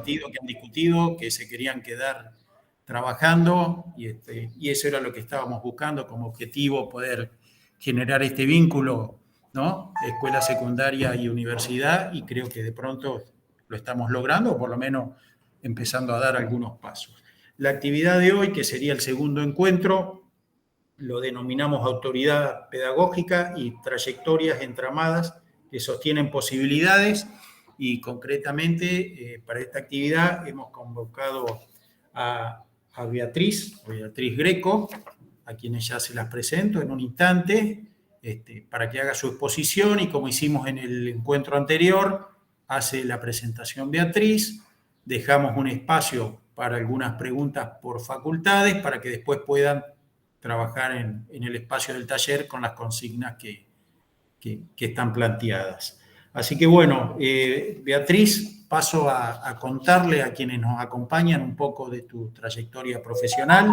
Que han discutido, que se querían quedar trabajando y eso era lo que estábamos buscando como objetivo, poder generar este vínculo, ¿no? Escuela secundaria y universidad, y creo que de pronto lo estamos logrando, o por lo menos empezando a dar algunos pasos. La actividad de hoy, que sería el segundo encuentro, lo denominamos autoridad pedagógica y trayectorias entramadas que sostienen posibilidades, y concretamente para esta actividad hemos convocado a Beatriz Greco, a quienes ya se las presento en un instante, para que haga su exposición, y como hicimos en el encuentro anterior, hace la presentación Beatriz, dejamos un espacio para algunas preguntas por facultades, para que después puedan trabajar en el espacio del taller con las consignas que están planteadas. Así que bueno, Beatriz, paso a contarle a quienes nos acompañan un poco de tu trayectoria profesional.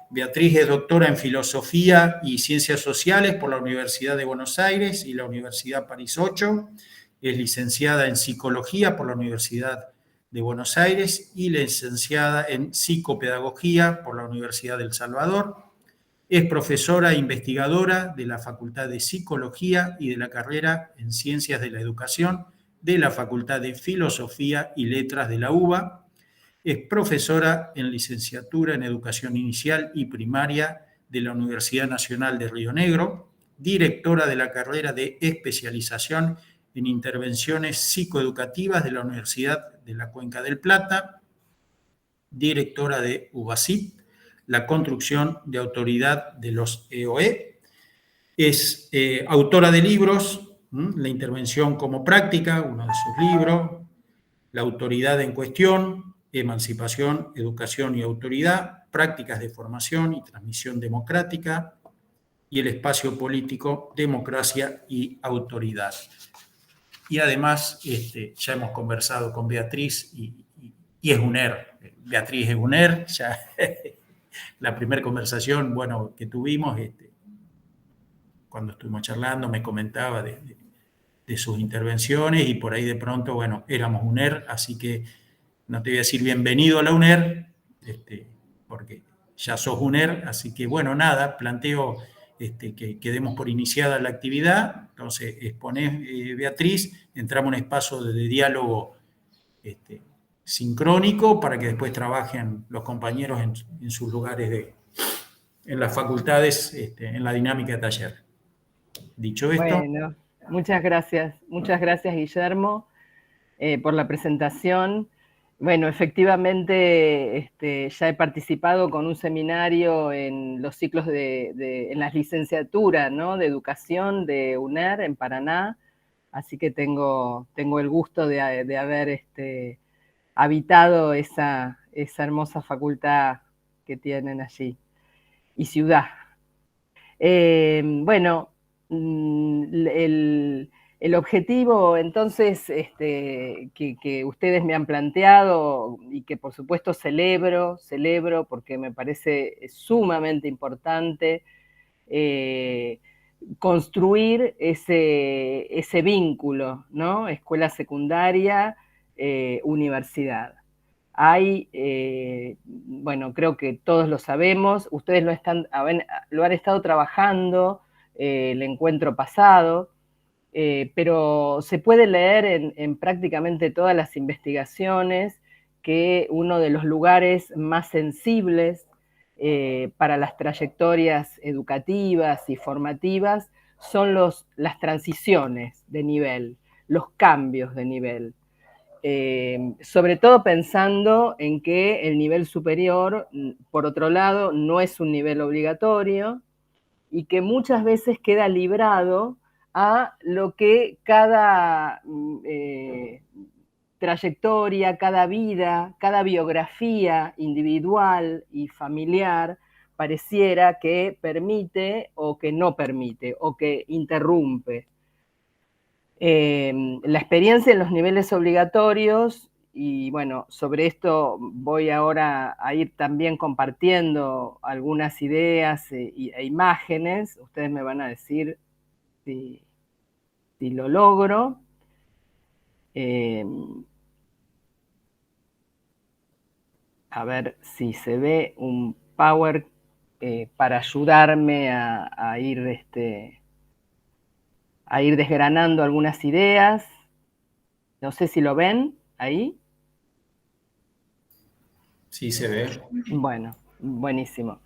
Beatriz es doctora en Filosofía y Ciencias Sociales por la Universidad de Buenos Aires y la Universidad París 8. Es licenciada en Psicología por la Universidad de Buenos Aires y licenciada en Psicopedagogía por la Universidad del Salvador. Es profesora e investigadora de la Facultad de Psicología y de la carrera en Ciencias de la Educación de la Facultad de Filosofía y Letras de la UBA. Es profesora en licenciatura en Educación Inicial y Primaria de la Universidad Nacional de Río Negro, directora de la carrera de especialización en intervenciones psicoeducativas de la Universidad de la Cuenca del Plata, directora de UBACIP, la construcción de autoridad de los EOE. Es autora de libros, La intervención como práctica, uno de sus libros, La autoridad en cuestión, Emancipación, Educación y Autoridad, Prácticas de Formación y Transmisión Democrática, y El espacio político, Democracia y Autoridad. Y además ya hemos conversado con Beatriz y es UNER. Beatriz es UNER, ya la primera conversación, bueno, que tuvimos, cuando estuvimos charlando, me comentaba de sus intervenciones, y por ahí de pronto, bueno, éramos UNER, así que no te voy a decir bienvenido a la UNER, porque ya sos UNER, así que bueno, nada, planteo que demos por iniciada la actividad. Entonces exponés, Beatriz, entramos en un espacio de diálogo sincrónico para que después trabajen los compañeros en sus lugares en las facultades, en la dinámica de taller. Dicho esto... Bueno, muchas gracias Guillermo, por la presentación. Bueno, efectivamente ya he participado con un seminario en los ciclos en las licenciaturas, ¿no?, de educación de UNER en Paraná, así que tengo el gusto de haber habitado esa hermosa facultad que tienen allí, y ciudad. Bueno, el objetivo, entonces, que ustedes me han planteado, y que por supuesto celebro porque me parece sumamente importante construir ese vínculo, ¿no? Escuela secundaria, universidad. Hay, bueno, creo que todos lo sabemos, ustedes lo han estado trabajando el encuentro pasado, pero se puede leer en prácticamente todas las investigaciones que uno de los lugares más sensibles para las trayectorias educativas y formativas son las transiciones de nivel, los cambios de nivel. Sobre todo pensando en que el nivel superior, por otro lado, no es un nivel obligatorio y que muchas veces queda librado a lo que cada trayectoria, cada vida, cada biografía individual y familiar pareciera que permite o que no permite o que interrumpe. La experiencia en los niveles obligatorios, y bueno, sobre esto voy ahora a ir también compartiendo algunas ideas e imágenes. Ustedes me van a decir si lo logro. A ver si se ve un power para ayudarme a ir desgranando algunas ideas. No sé si lo ven ahí. Sí, se ve. Bueno, buenísimo.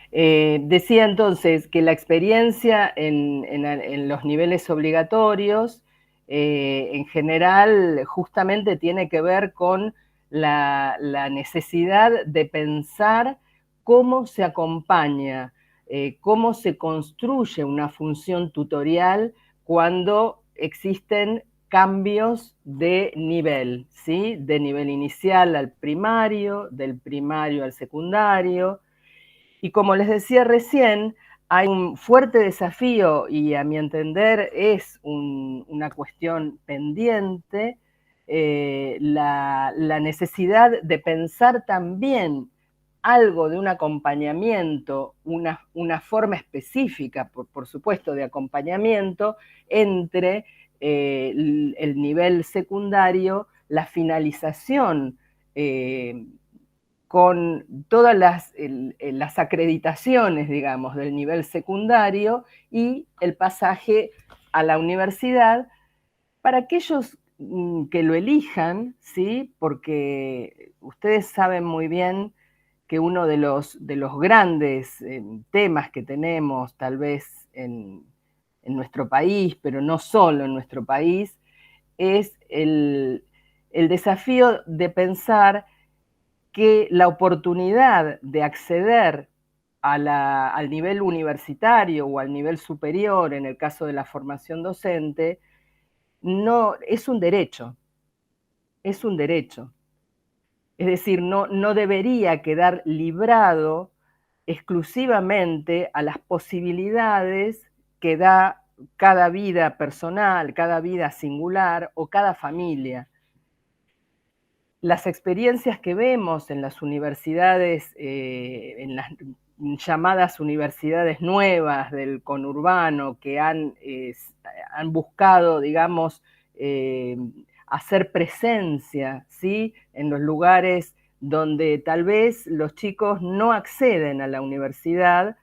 Decía entonces que la experiencia en los niveles obligatorios, en general, justamente tiene que ver con la necesidad de pensar cómo se acompaña, cómo se construye una función tutorial cuando existen cambios de nivel, ¿sí? De nivel inicial al primario, del primario al secundario. Y como les decía recién, hay un fuerte desafío y a mi entender es una cuestión pendiente, la necesidad de pensar también algo de un acompañamiento, una forma específica, por supuesto, de acompañamiento entre el nivel secundario, la finalización con todas las acreditaciones, digamos, del nivel secundario y el pasaje a la universidad para aquellos que lo elijan, ¿sí? Porque ustedes saben muy bien que uno de los grandes temas que tenemos, tal vez en nuestro país, pero no solo en nuestro país, es el desafío de pensar que la oportunidad de acceder al nivel universitario o al nivel superior, en el caso de la formación docente, no es un derecho, es un derecho. Es decir, no debería quedar librado exclusivamente a las posibilidades que da cada vida personal, cada vida singular o cada familia. Las experiencias que vemos en las universidades, en las llamadas universidades nuevas del conurbano, que han buscado, digamos, hacer presencia, ¿sí? En los lugares donde tal vez los chicos no acceden a la universidad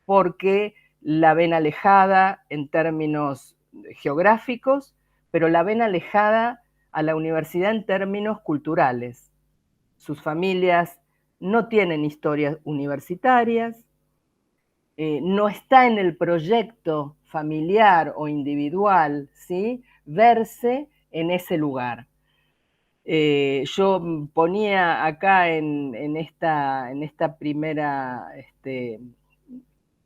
porque la ven alejada en términos geográficos, pero la ven alejada a la universidad en términos culturales. Sus familias no tienen historias universitarias, no está en el proyecto familiar o individual, ¿sí? Verse en ese lugar. Yo ponía acá en esta primera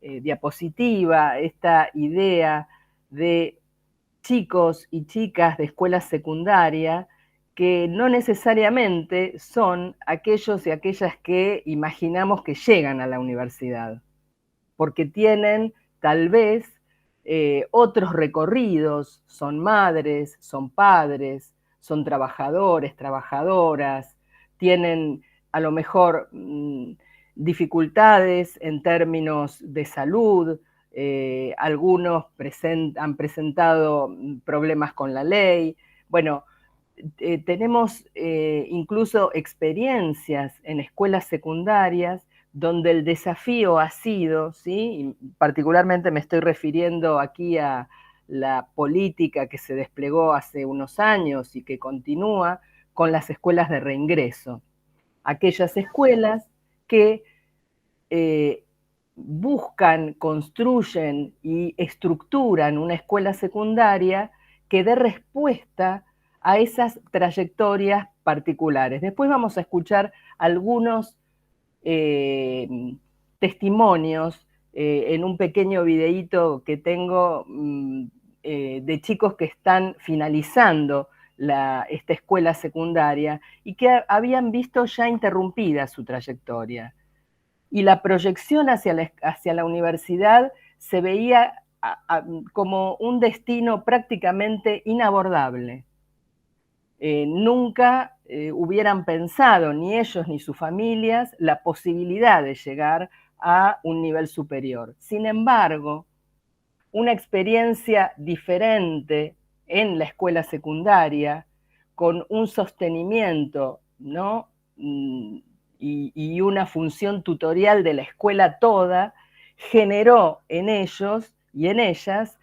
diapositiva esta idea de chicos y chicas de escuela secundaria que no necesariamente son aquellos y aquellas que imaginamos que llegan a la universidad, porque tienen tal vez otros recorridos, son madres, son padres, son trabajadores, trabajadoras, tienen a lo mejor dificultades en términos de salud, algunos han presentado problemas con la ley. Bueno, tenemos incluso experiencias en escuelas secundarias donde el desafío ha sido, ¿sí? Y particularmente me estoy refiriendo aquí a la política que se desplegó hace unos años y que continúa con las escuelas de reingreso. Aquellas escuelas que buscan, construyen y estructuran una escuela secundaria que dé respuesta a esas trayectorias particulares. Después vamos a escuchar algunos testimonios en un pequeño videíto que tengo de chicos que están finalizando esta escuela secundaria y que habían visto ya interrumpida su trayectoria. Y la proyección hacia la universidad se veía como un destino prácticamente inabordable. Nunca hubieran pensado, ni ellos ni sus familias, la posibilidad de llegar a un nivel superior. Sin embargo, una experiencia diferente en la escuela secundaria, con un sostenimiento, ¿no? y una función tutorial de la escuela toda, generó en ellos y en ellas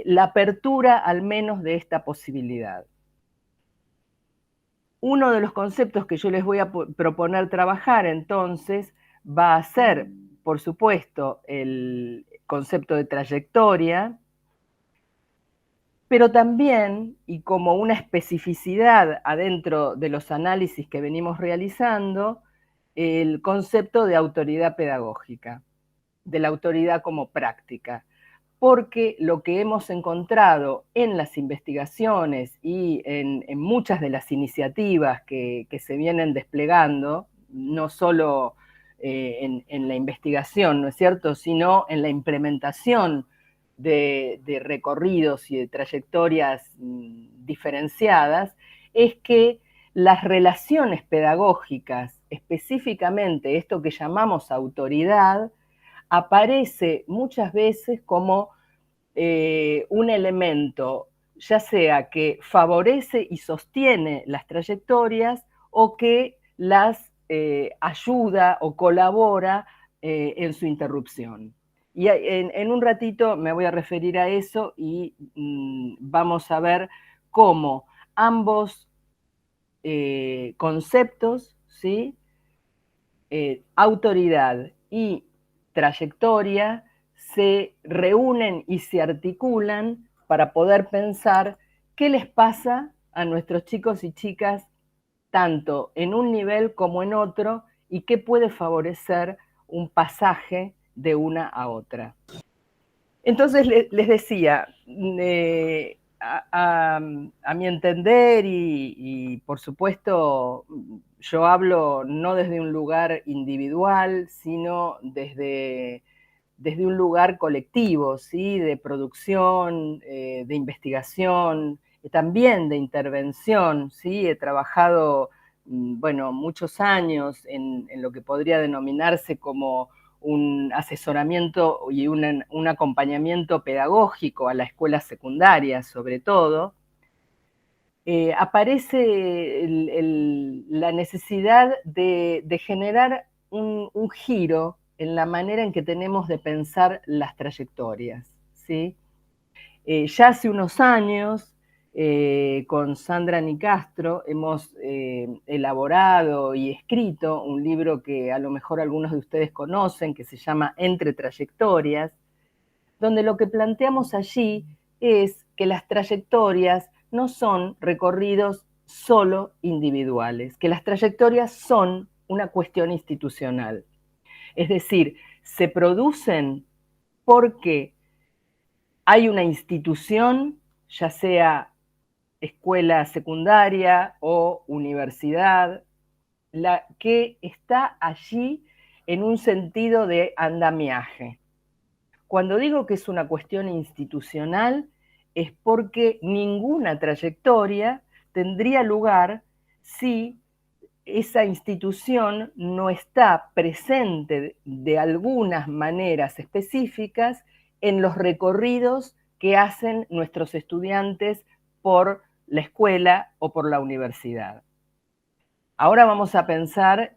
la apertura al menos de esta posibilidad. Uno de los conceptos que yo les voy a proponer trabajar entonces va a ser, por supuesto, el concepto de trayectoria, pero también, y como una especificidad adentro de los análisis que venimos realizando, el concepto de autoridad pedagógica, de la autoridad como práctica. Porque lo que hemos encontrado en las investigaciones y en muchas de las iniciativas que se vienen desplegando, no solo en la investigación, ¿no es cierto?, sino en la implementación de recorridos y de trayectorias diferenciadas, es que las relaciones pedagógicas, específicamente esto que llamamos autoridad, aparece muchas veces como un elemento, ya sea que favorece y sostiene las trayectorias o que las ayuda o colabora en su interrupción. Y en un ratito me voy a referir a eso y vamos a ver cómo ambos conceptos, ¿sí? Autoridad y trayectoria se reúnen y se articulan para poder pensar qué les pasa a nuestros chicos y chicas tanto en un nivel como en otro y qué puede favorecer un pasaje de una a otra. Entonces les decía, a mi entender y por supuesto yo hablo no desde un lugar individual, sino desde un lugar colectivo, ¿sí? De producción, de investigación, también de intervención, ¿sí? He trabajado, bueno, muchos años en lo que podría denominarse como un asesoramiento y un acompañamiento pedagógico a la escuela secundaria, sobre todo. Aparece la necesidad de generar un giro en la manera en que tenemos de pensar las trayectorias, ¿sí? Ya hace unos años, con Sandra Nicastro, hemos elaborado y escrito un libro que a lo mejor algunos de ustedes conocen, que se llama Entre Trayectorias, donde lo que planteamos allí es que las trayectorias no son recorridos solo individuales, que las trayectorias son una cuestión institucional. Es decir, se producen porque hay una institución, ya sea escuela secundaria o universidad, la que está allí en un sentido de andamiaje. Cuando digo que es una cuestión institucional, es porque ninguna trayectoria tendría lugar si esa institución no está presente de algunas maneras específicas en los recorridos que hacen nuestros estudiantes por la escuela o por la universidad. Ahora vamos a pensar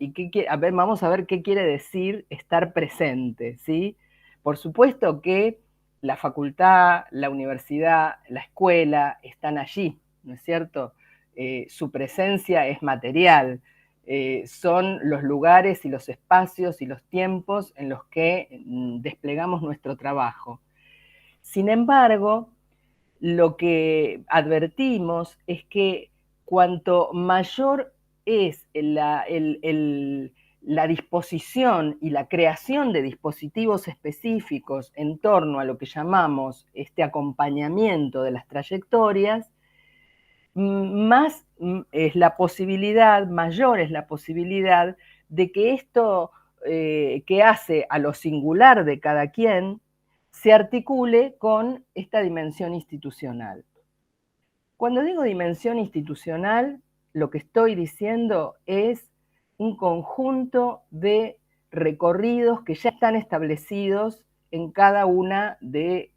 vamos a ver qué quiere decir estar presente, ¿sí? Por supuesto que la facultad, la universidad, la escuela están allí, ¿no es cierto? Su presencia es material, son los lugares y los espacios y los tiempos en los que desplegamos nuestro trabajo. Sin embargo, lo que advertimos es que cuanto mayor es la disposición y la creación de dispositivos específicos en torno a lo que llamamos este acompañamiento de las trayectorias, más es la posibilidad, mayor es la posibilidad de que esto que hace a lo singular de cada quien se articule con esta dimensión institucional. Cuando digo dimensión institucional, lo que estoy diciendo es un conjunto de recorridos que ya están establecidos en cada una de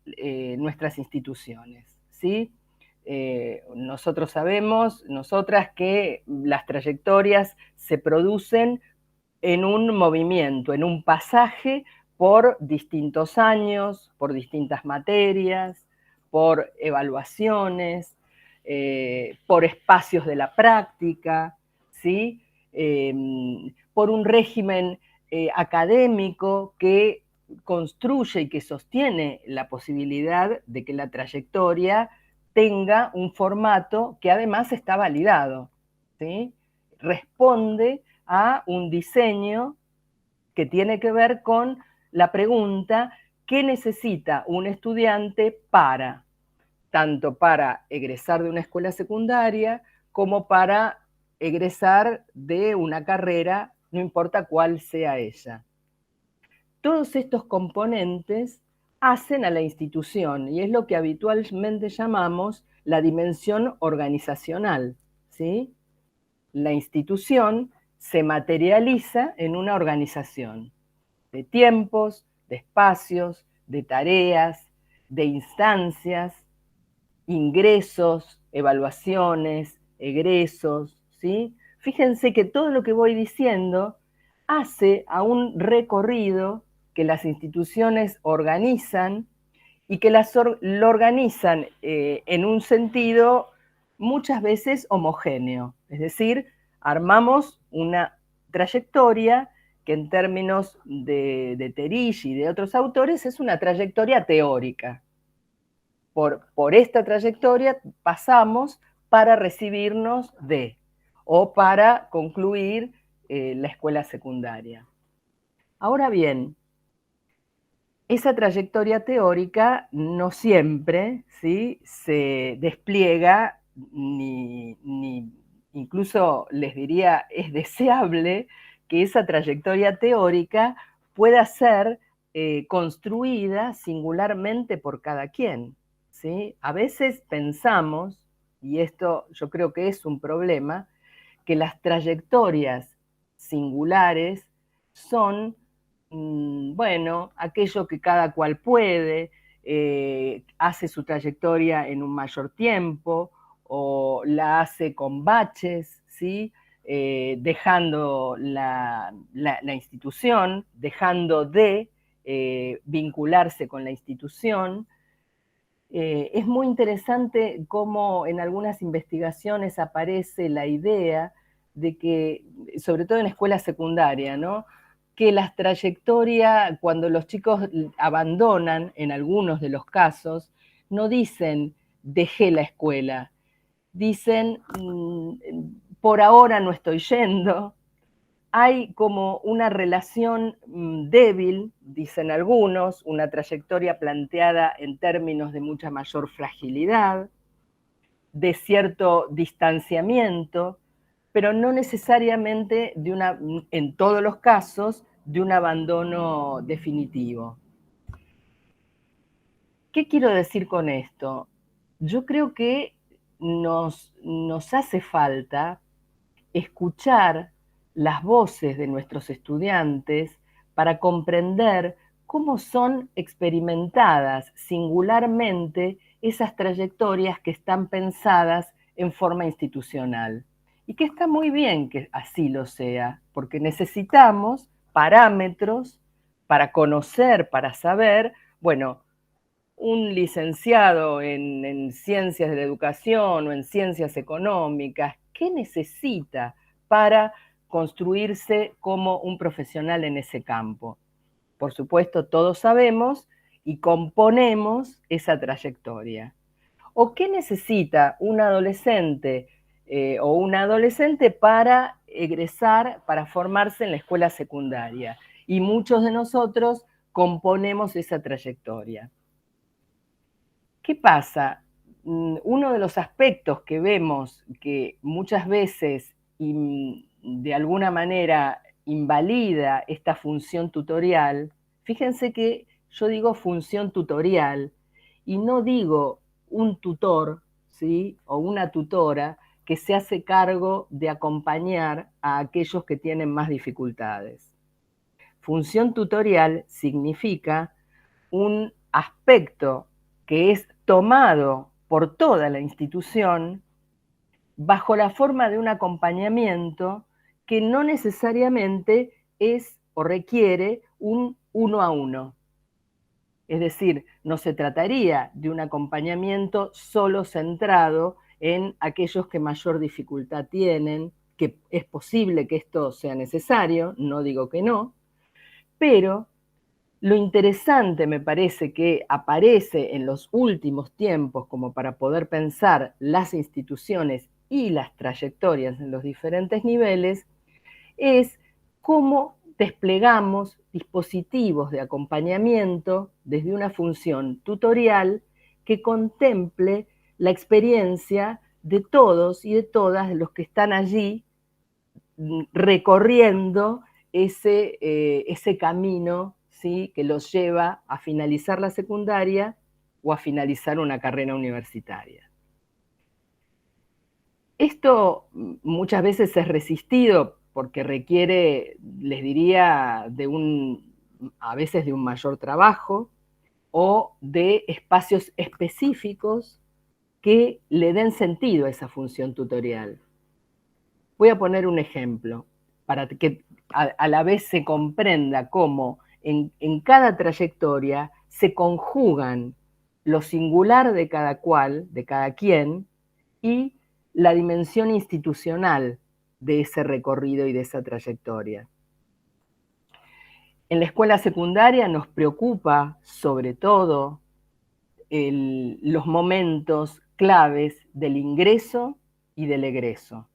nuestras instituciones, ¿sí? Nosotros sabemos, nosotras, que las trayectorias se producen en un movimiento, en un pasaje por distintos años, por distintas materias, por evaluaciones, por espacios de la práctica, ¿sí? Por un régimen académico que construye y que sostiene la posibilidad de que la trayectoria tenga un formato que además está validado, ¿sí? Responde a un diseño que tiene que ver con la pregunta: ¿qué necesita un estudiante tanto para egresar de una escuela secundaria como para egresar de una carrera, no importa cuál sea ella? Todos estos componentes hacen a la institución, y es lo que habitualmente llamamos la dimensión organizacional, ¿sí? La institución se materializa en una organización de tiempos, de espacios, de tareas, de instancias, ingresos, evaluaciones, egresos, ¿sí? Fíjense que todo lo que voy diciendo hace a un recorrido que las instituciones organizan y que lo organizan en un sentido muchas veces homogéneo. Es decir, armamos una trayectoria que en términos de Terish y de otros autores es una trayectoria teórica. Por esta trayectoria pasamos para recibirnos o para concluir la escuela secundaria. Ahora bien, esa trayectoria teórica no siempre, ¿sí?, se despliega, ni incluso les diría, es deseable que esa trayectoria teórica pueda ser construida singularmente por cada quien, ¿sí? A veces pensamos, y esto yo creo que es un problema, que las trayectorias singulares son, bueno, aquello que cada cual puede, hace su trayectoria en un mayor tiempo o la hace con baches, ¿sí? Dejando la institución, dejando de vincularse con la institución. Es muy interesante cómo en algunas investigaciones aparece la idea de que, sobre todo en escuela secundaria, ¿no?, que las trayectorias, cuando los chicos abandonan, en algunos de los casos, no dicen dejé la escuela, dicen por ahora no estoy yendo. Hay como una relación débil, dicen algunos, una trayectoria planteada en términos de mucha mayor fragilidad, de cierto distanciamiento, pero no necesariamente en todos los casos, de un abandono definitivo. ¿Qué quiero decir con esto? Yo creo que nos hace falta escuchar las voces de nuestros estudiantes para comprender cómo son experimentadas singularmente esas trayectorias que están pensadas en forma institucional. Y que está muy bien que así lo sea, porque necesitamos parámetros para conocer, para saber, bueno, un licenciado en ciencias de la educación o en ciencias económicas, ¿qué necesita para construirse como un profesional en ese campo? Por supuesto, todos sabemos y componemos esa trayectoria. ¿O qué necesita un adolescente o una adolescente para egresar, para formarse en la escuela secundaria? Y muchos de nosotros componemos esa trayectoria. ¿Qué pasa? Uno de los aspectos que vemos que muchas veces de alguna manera invalida esta función tutorial, fíjense que yo digo función tutorial y no digo un tutor, ¿sí? O una tutora que se hace cargo de acompañar a aquellos que tienen más dificultades. Función tutorial significa un aspecto que es tomado por toda la institución bajo la forma de un acompañamiento que no necesariamente es o requiere un uno a uno. Es decir, no se trataría de un acompañamiento solo centrado en aquellos que mayor dificultad tienen, que es posible que esto sea necesario, no digo que no, pero lo interesante me parece que aparece en los últimos tiempos como para poder pensar las instituciones y las trayectorias en los diferentes niveles es cómo desplegamos dispositivos de acompañamiento desde una función tutorial que contemple la experiencia de todos y de todas los que están allí recorriendo ese camino, ¿sí? Que los lleva a finalizar la secundaria o a finalizar una carrera universitaria. Esto muchas veces es resistido porque requiere, les diría, a veces de un mayor trabajo o de espacios específicos que le den sentido a esa función tutorial. Voy a poner un ejemplo para que a la vez se comprenda cómo en cada trayectoria se conjugan lo singular de cada cual, de cada quien, y la dimensión institucional de ese recorrido y de esa trayectoria. En la escuela secundaria nos preocupa sobre todo los momentos claves del ingreso y del egreso.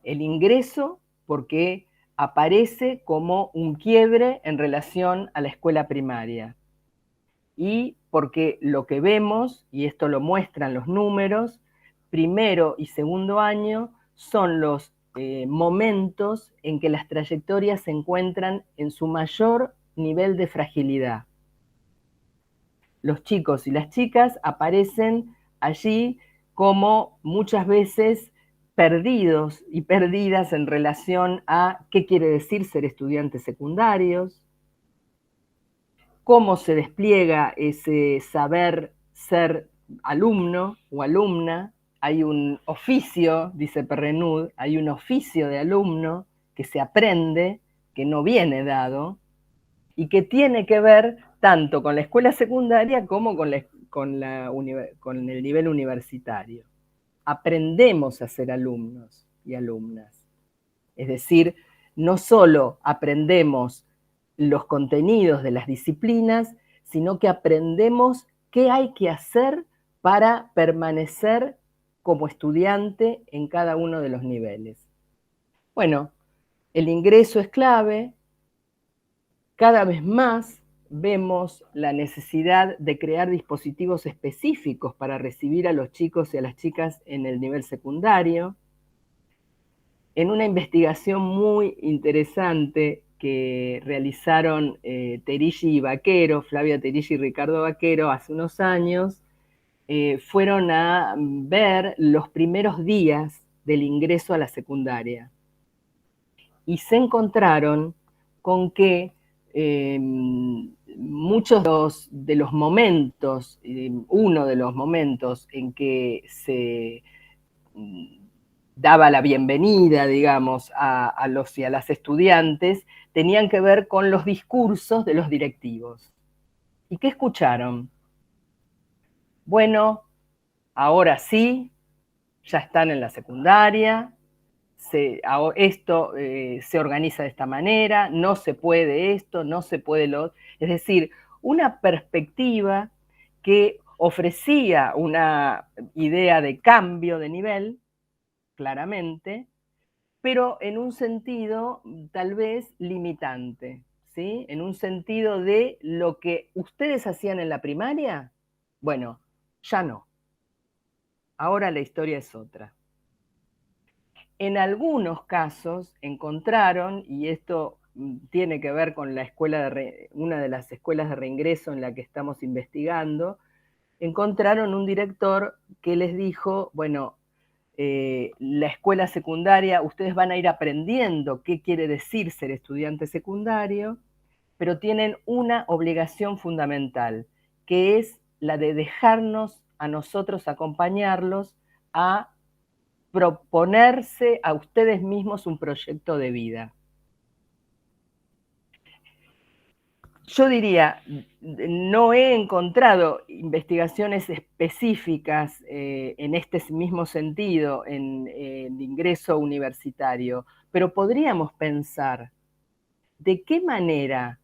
El ingreso porque aparece como un quiebre en relación a la escuela primaria y porque lo que vemos, y esto lo muestran los números, primero y segundo año son los momentos en que las trayectorias se encuentran en su mayor nivel de fragilidad. Los chicos y las chicas aparecen allí como muchas veces perdidos y perdidas en relación a qué quiere decir ser estudiantes secundarios, cómo se despliega ese saber ser alumno o alumna. Hay un oficio, dice Perrenud, hay un oficio de alumno que se aprende, que no viene dado, y que tiene que ver tanto con la escuela secundaria como con el nivel universitario. Aprendemos a ser alumnos y alumnas. Es decir, no solo aprendemos los contenidos de las disciplinas, sino que aprendemos qué hay que hacer para permanecer como estudiante en cada uno de los niveles. Bueno, el ingreso es clave. Cada vez más vemos la necesidad de crear dispositivos específicos para recibir a los chicos y a las chicas en el nivel secundario. En una investigación muy interesante que realizaron Terilli y Vaquero, Flavia Terilli y Ricardo Vaquero, hace unos años, fueron a ver los primeros días del ingreso a la secundaria. Y se encontraron con que muchos de los momentos, uno de los momentos en que se daba la bienvenida, digamos, a los y a las estudiantes, tenían que ver con los discursos de los directivos. ¿Y qué escucharon? Bueno, ahora sí, ya están en la secundaria, esto se organiza de esta manera, no se puede esto, no se puede lo otro. Es decir, una perspectiva que ofrecía una idea de cambio de nivel, claramente, pero en un sentido tal vez limitante, ¿sí? En un sentido de lo que ustedes hacían en la primaria, bueno, ya no. Ahora la historia es otra. En algunos casos encontraron, y esto tiene que ver con la una de las escuelas de reingreso en la que estamos investigando, encontraron un director que les dijo, bueno, la escuela secundaria, ustedes van a ir aprendiendo qué quiere decir ser estudiante secundario, pero tienen una obligación fundamental, que es la de dejarnos a nosotros acompañarlos a proponerse a ustedes mismos un proyecto de vida. Yo diría, no he encontrado investigaciones específicas en este mismo sentido en ingreso universitario, pero podríamos pensar de qué manera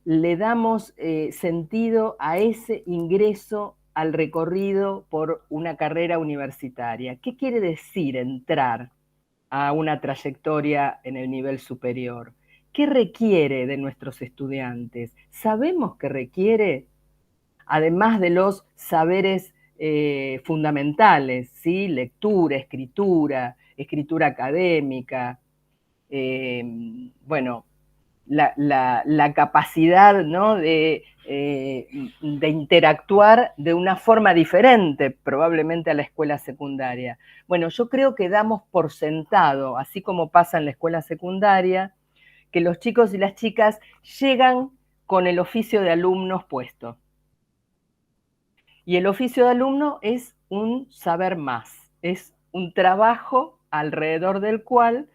le damos sentido a ese ingreso al recorrido por una carrera universitaria. ¿Qué quiere decir entrar a una trayectoria en el nivel superior? ¿Qué requiere de nuestros estudiantes? ¿Sabemos qué requiere? Además de los saberes fundamentales, ¿sí? Lectura, escritura académica, bueno, la capacidad, ¿no? de interactuar de una forma diferente probablemente a la escuela secundaria. Bueno, yo creo que damos por sentado, así como pasa en la escuela secundaria, que los chicos y las chicas llegan con el oficio de alumnos puesto. Y el oficio de alumno es un saber más, es un trabajo alrededor del cual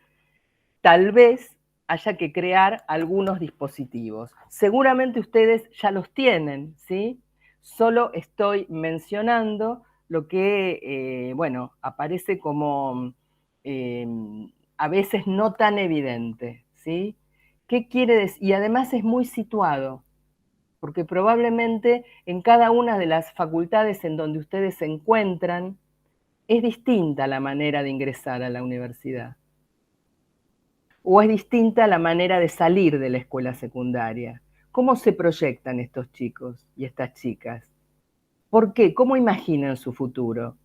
tal vez haya que crear algunos dispositivos. Seguramente ustedes ya los tienen, ¿sí? Solo estoy mencionando lo que, bueno, aparece como a veces no tan evidente, ¿sí? ¿Qué quiere decir? Y además es muy situado, porque probablemente en cada una de las facultades en donde ustedes se encuentran es distinta la manera de ingresar a la universidad. ¿O es distinta la manera de salir de la escuela secundaria? ¿Cómo se proyectan estos chicos y estas chicas? ¿Por qué? ¿Cómo imaginan su futuro?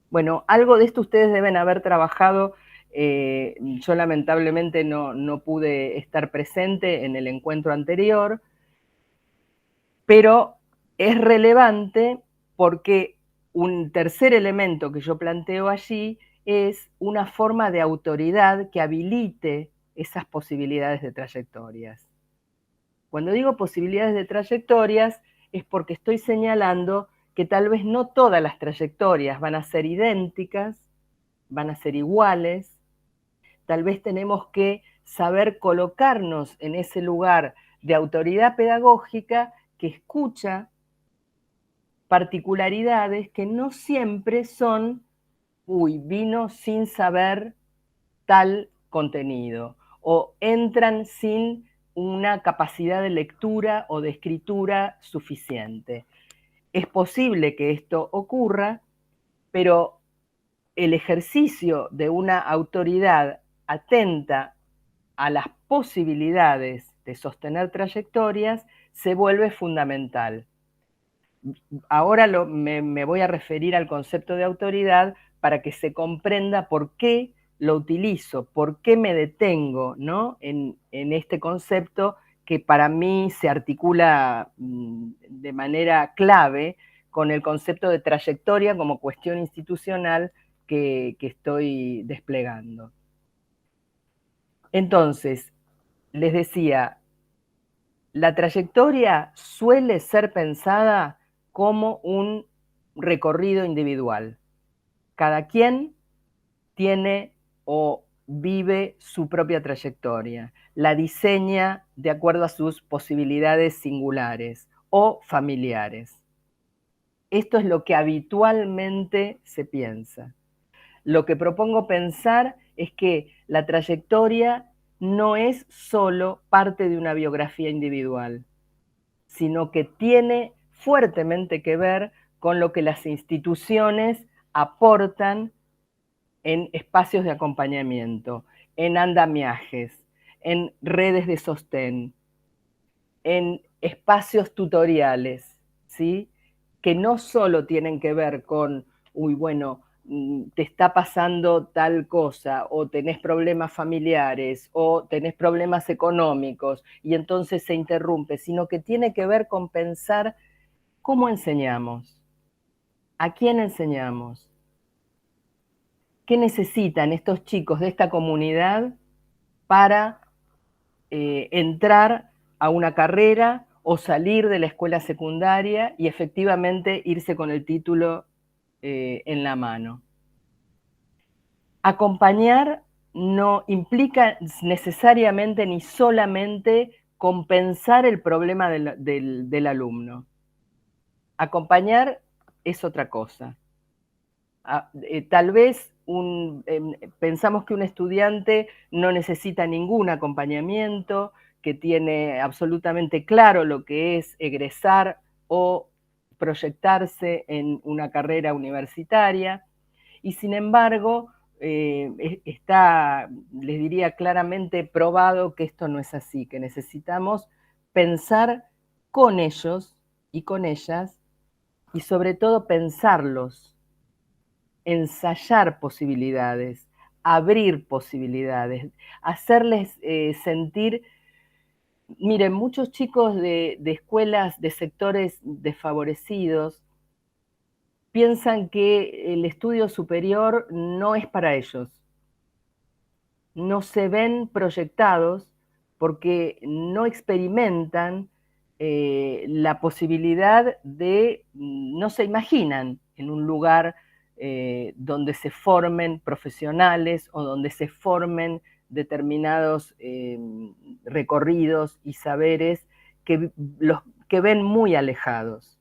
Bueno, algo de esto ustedes deben haber trabajado. Yo lamentablemente no pude estar presente en el encuentro anterior, pero es relevante porque un tercer elemento que yo planteo allí es una forma de autoridad que habilite esas posibilidades de trayectorias. Cuando digo posibilidades de trayectorias es porque estoy señalando que tal vez no todas las trayectorias van a ser idénticas, van a ser iguales, tal vez tenemos que saber colocarnos en ese lugar de autoridad pedagógica que escucha particularidades que no siempre son, vino sin saber tal contenido, o entran sin una capacidad de lectura o de escritura suficiente. Es posible que esto ocurra, pero el ejercicio de una autoridad atenta a las posibilidades de sostener trayectorias se vuelve fundamental. Ahora me voy a referir al concepto de autoridad para que se comprenda por qué lo utilizo, por qué me detengo, ¿no? en este concepto que para mí se articula de manera clave con el concepto de trayectoria como cuestión institucional que estoy desplegando. Entonces, les decía, la trayectoria suele ser pensada como un recorrido individual. Cada quien tiene o vive su propia trayectoria, la diseña de acuerdo a sus posibilidades singulares o familiares. Esto es lo que habitualmente se piensa. Lo que propongo pensar es que la trayectoria no es solo parte de una biografía individual, sino que tiene fuertemente que ver con lo que las instituciones aportan en espacios de acompañamiento, en andamiajes, en redes de sostén, en espacios tutoriales, ¿sí? Que no solo tienen que ver con, bueno, te está pasando tal cosa, o tenés problemas familiares, o tenés problemas económicos, y entonces se interrumpe, sino que tiene que ver con pensar cómo enseñamos, a quién enseñamos, qué necesitan estos chicos de esta comunidad para entrar a una carrera o salir de la escuela secundaria y efectivamente irse con el título en la mano. Acompañar no implica necesariamente ni solamente compensar el problema del alumno. Acompañar es otra cosa. Tal vez pensamos que un estudiante no necesita ningún acompañamiento, que tiene absolutamente claro lo que es egresar o proyectarse en una carrera universitaria, y sin embargo está, les diría claramente, probado que esto no es así, que necesitamos pensar con ellos y con ellas, y sobre todo pensarlos, ensayar posibilidades, abrir posibilidades, hacerles sentir. Miren, muchos chicos de escuelas de sectores desfavorecidos piensan que el estudio superior no es para ellos. No se ven proyectados porque no experimentan la posibilidad de, no se imaginan en un lugar donde se formen profesionales o donde se formen determinados recorridos y saberes que ven muy alejados.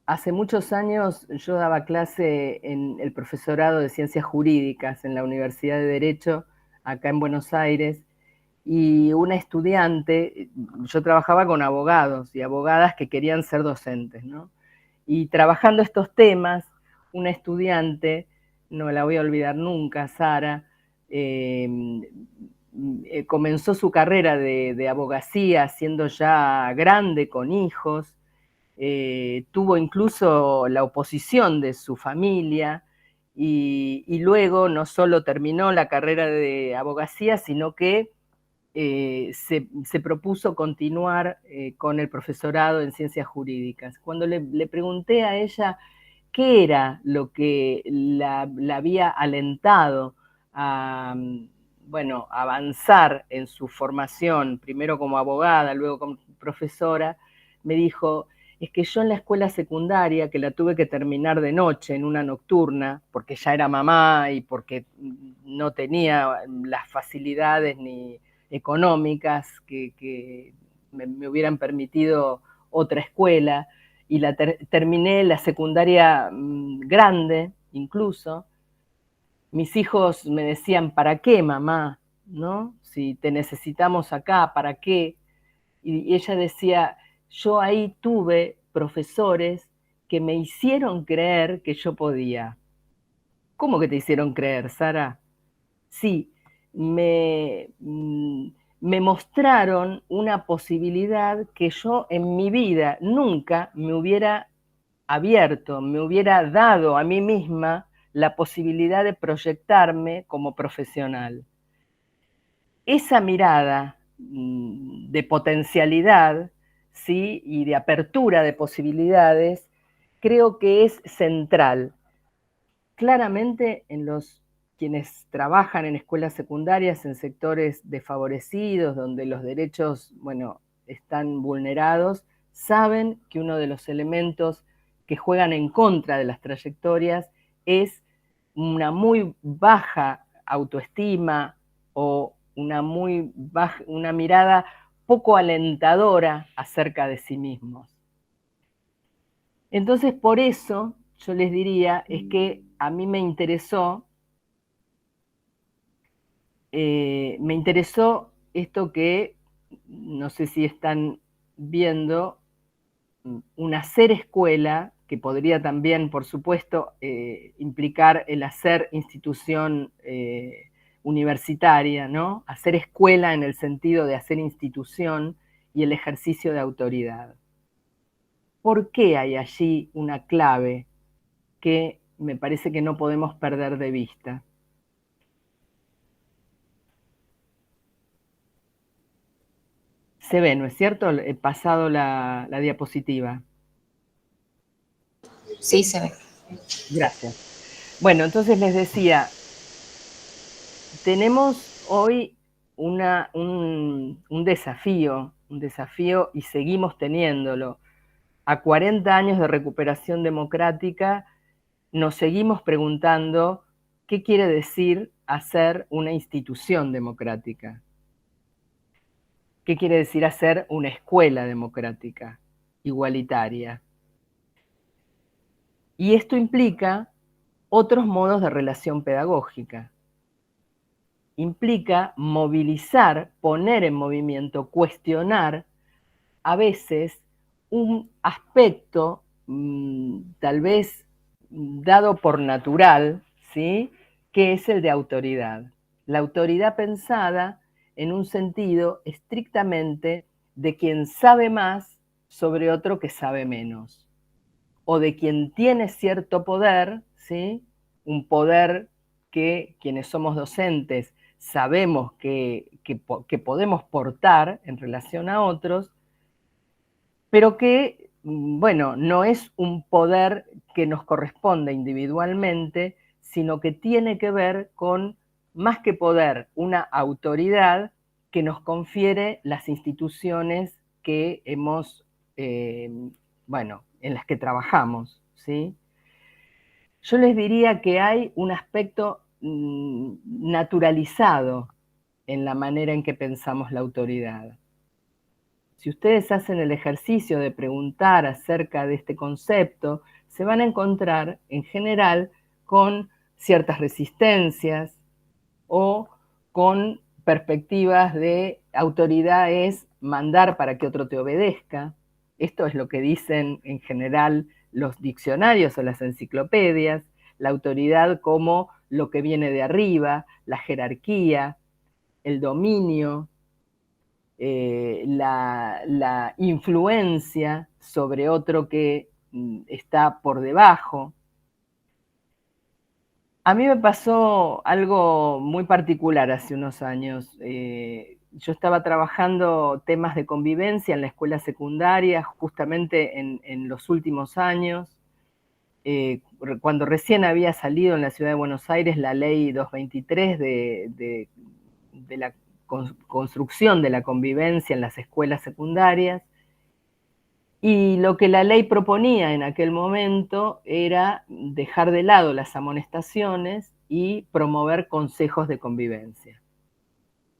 Hace muchos años yo daba clase en el profesorado de Ciencias Jurídicas en la Universidad de Derecho, acá en Buenos Aires, y una estudiante, yo trabajaba con abogados y abogadas que querían ser docentes, ¿no? Y trabajando estos temas, una estudiante, no la voy a olvidar nunca, Sara, comenzó su carrera de abogacía siendo ya grande, con hijos, tuvo incluso la oposición de su familia y luego no solo terminó la carrera de abogacía, sino que se propuso continuar con el profesorado en ciencias jurídicas. Cuando le pregunté a ella qué era lo que la había alentado a, bueno, avanzar en su formación, primero como abogada, luego como profesora, me dijo, es que yo en la escuela secundaria, que la tuve que terminar de noche, en una nocturna, porque ya era mamá y porque no tenía las facilidades ni económicas que me hubieran permitido otra escuela, y terminé la secundaria grande, incluso. Mis hijos me decían, ¿para qué, mamá? ¿No? Si te necesitamos acá, ¿para qué? Y ella decía, yo ahí tuve profesores que me hicieron creer que yo podía. ¿Cómo que te hicieron creer, Sara? Sí, me mostraron una posibilidad que yo en mi vida nunca me hubiera abierto, me hubiera dado a mí misma la posibilidad de proyectarme como profesional. Esa mirada de potencialidad, ¿sí? Y de apertura de posibilidades, creo que es central. Claramente en quienes trabajan en escuelas secundarias, en sectores desfavorecidos, donde los derechos, bueno, están vulnerados, saben que uno de los elementos que juegan en contra de las trayectorias es una muy baja autoestima o una mirada poco alentadora acerca de sí mismos. Entonces, por eso yo les diría es que a mí me interesó esto que, no sé si están viendo, un hacer escuela, que podría también, por supuesto, implicar el hacer institución universitaria, ¿no? Hacer escuela en el sentido de hacer institución y el ejercicio de autoridad. ¿por qué hay allí una clave que me parece que no podemos perder de vista? Se ve, ¿no es cierto? He pasado la diapositiva. Sí, se ve. Gracias. Bueno, entonces les decía, tenemos hoy un desafío y seguimos teniéndolo. A 40 años de recuperación democrática, nos seguimos preguntando qué quiere decir hacer una institución democrática. ¿Qué quiere decir hacer una escuela democrática, igualitaria? Y esto implica otros modos de relación pedagógica. Implica movilizar, poner en movimiento, cuestionar a veces un aspecto tal vez dado por natural, ¿sí? Que es el de autoridad. La autoridad pensada en un sentido estrictamente de quien sabe más sobre otro que sabe menos, o de quien tiene cierto poder, ¿sí? Un poder que quienes somos docentes sabemos que podemos portar en relación a otros, pero que, bueno, no es un poder que nos corresponde individualmente, sino que tiene que ver con, más que poder, una autoridad que nos confiere las instituciones que hemos, bueno, en las que trabajamos, ¿sí? Yo les diría que hay un aspecto naturalizado en la manera en que pensamos la autoridad. Si ustedes hacen el ejercicio de preguntar acerca de este concepto, se van a encontrar en general con ciertas resistencias o con perspectivas de autoridad es mandar para que otro te obedezca. Esto es lo que dicen en general los diccionarios o las enciclopedias, la autoridad como lo que viene de arriba, la jerarquía, el dominio, la influencia sobre otro que está por debajo. A mí me pasó algo muy particular hace unos años. Yo estaba trabajando temas de convivencia en la escuela secundaria justamente en los últimos años, cuando recién había salido en la ciudad de Buenos Aires la ley 223 de la construcción de la convivencia en las escuelas secundarias, y lo que la ley proponía en aquel momento era dejar de lado las amonestaciones y promover consejos de convivencia.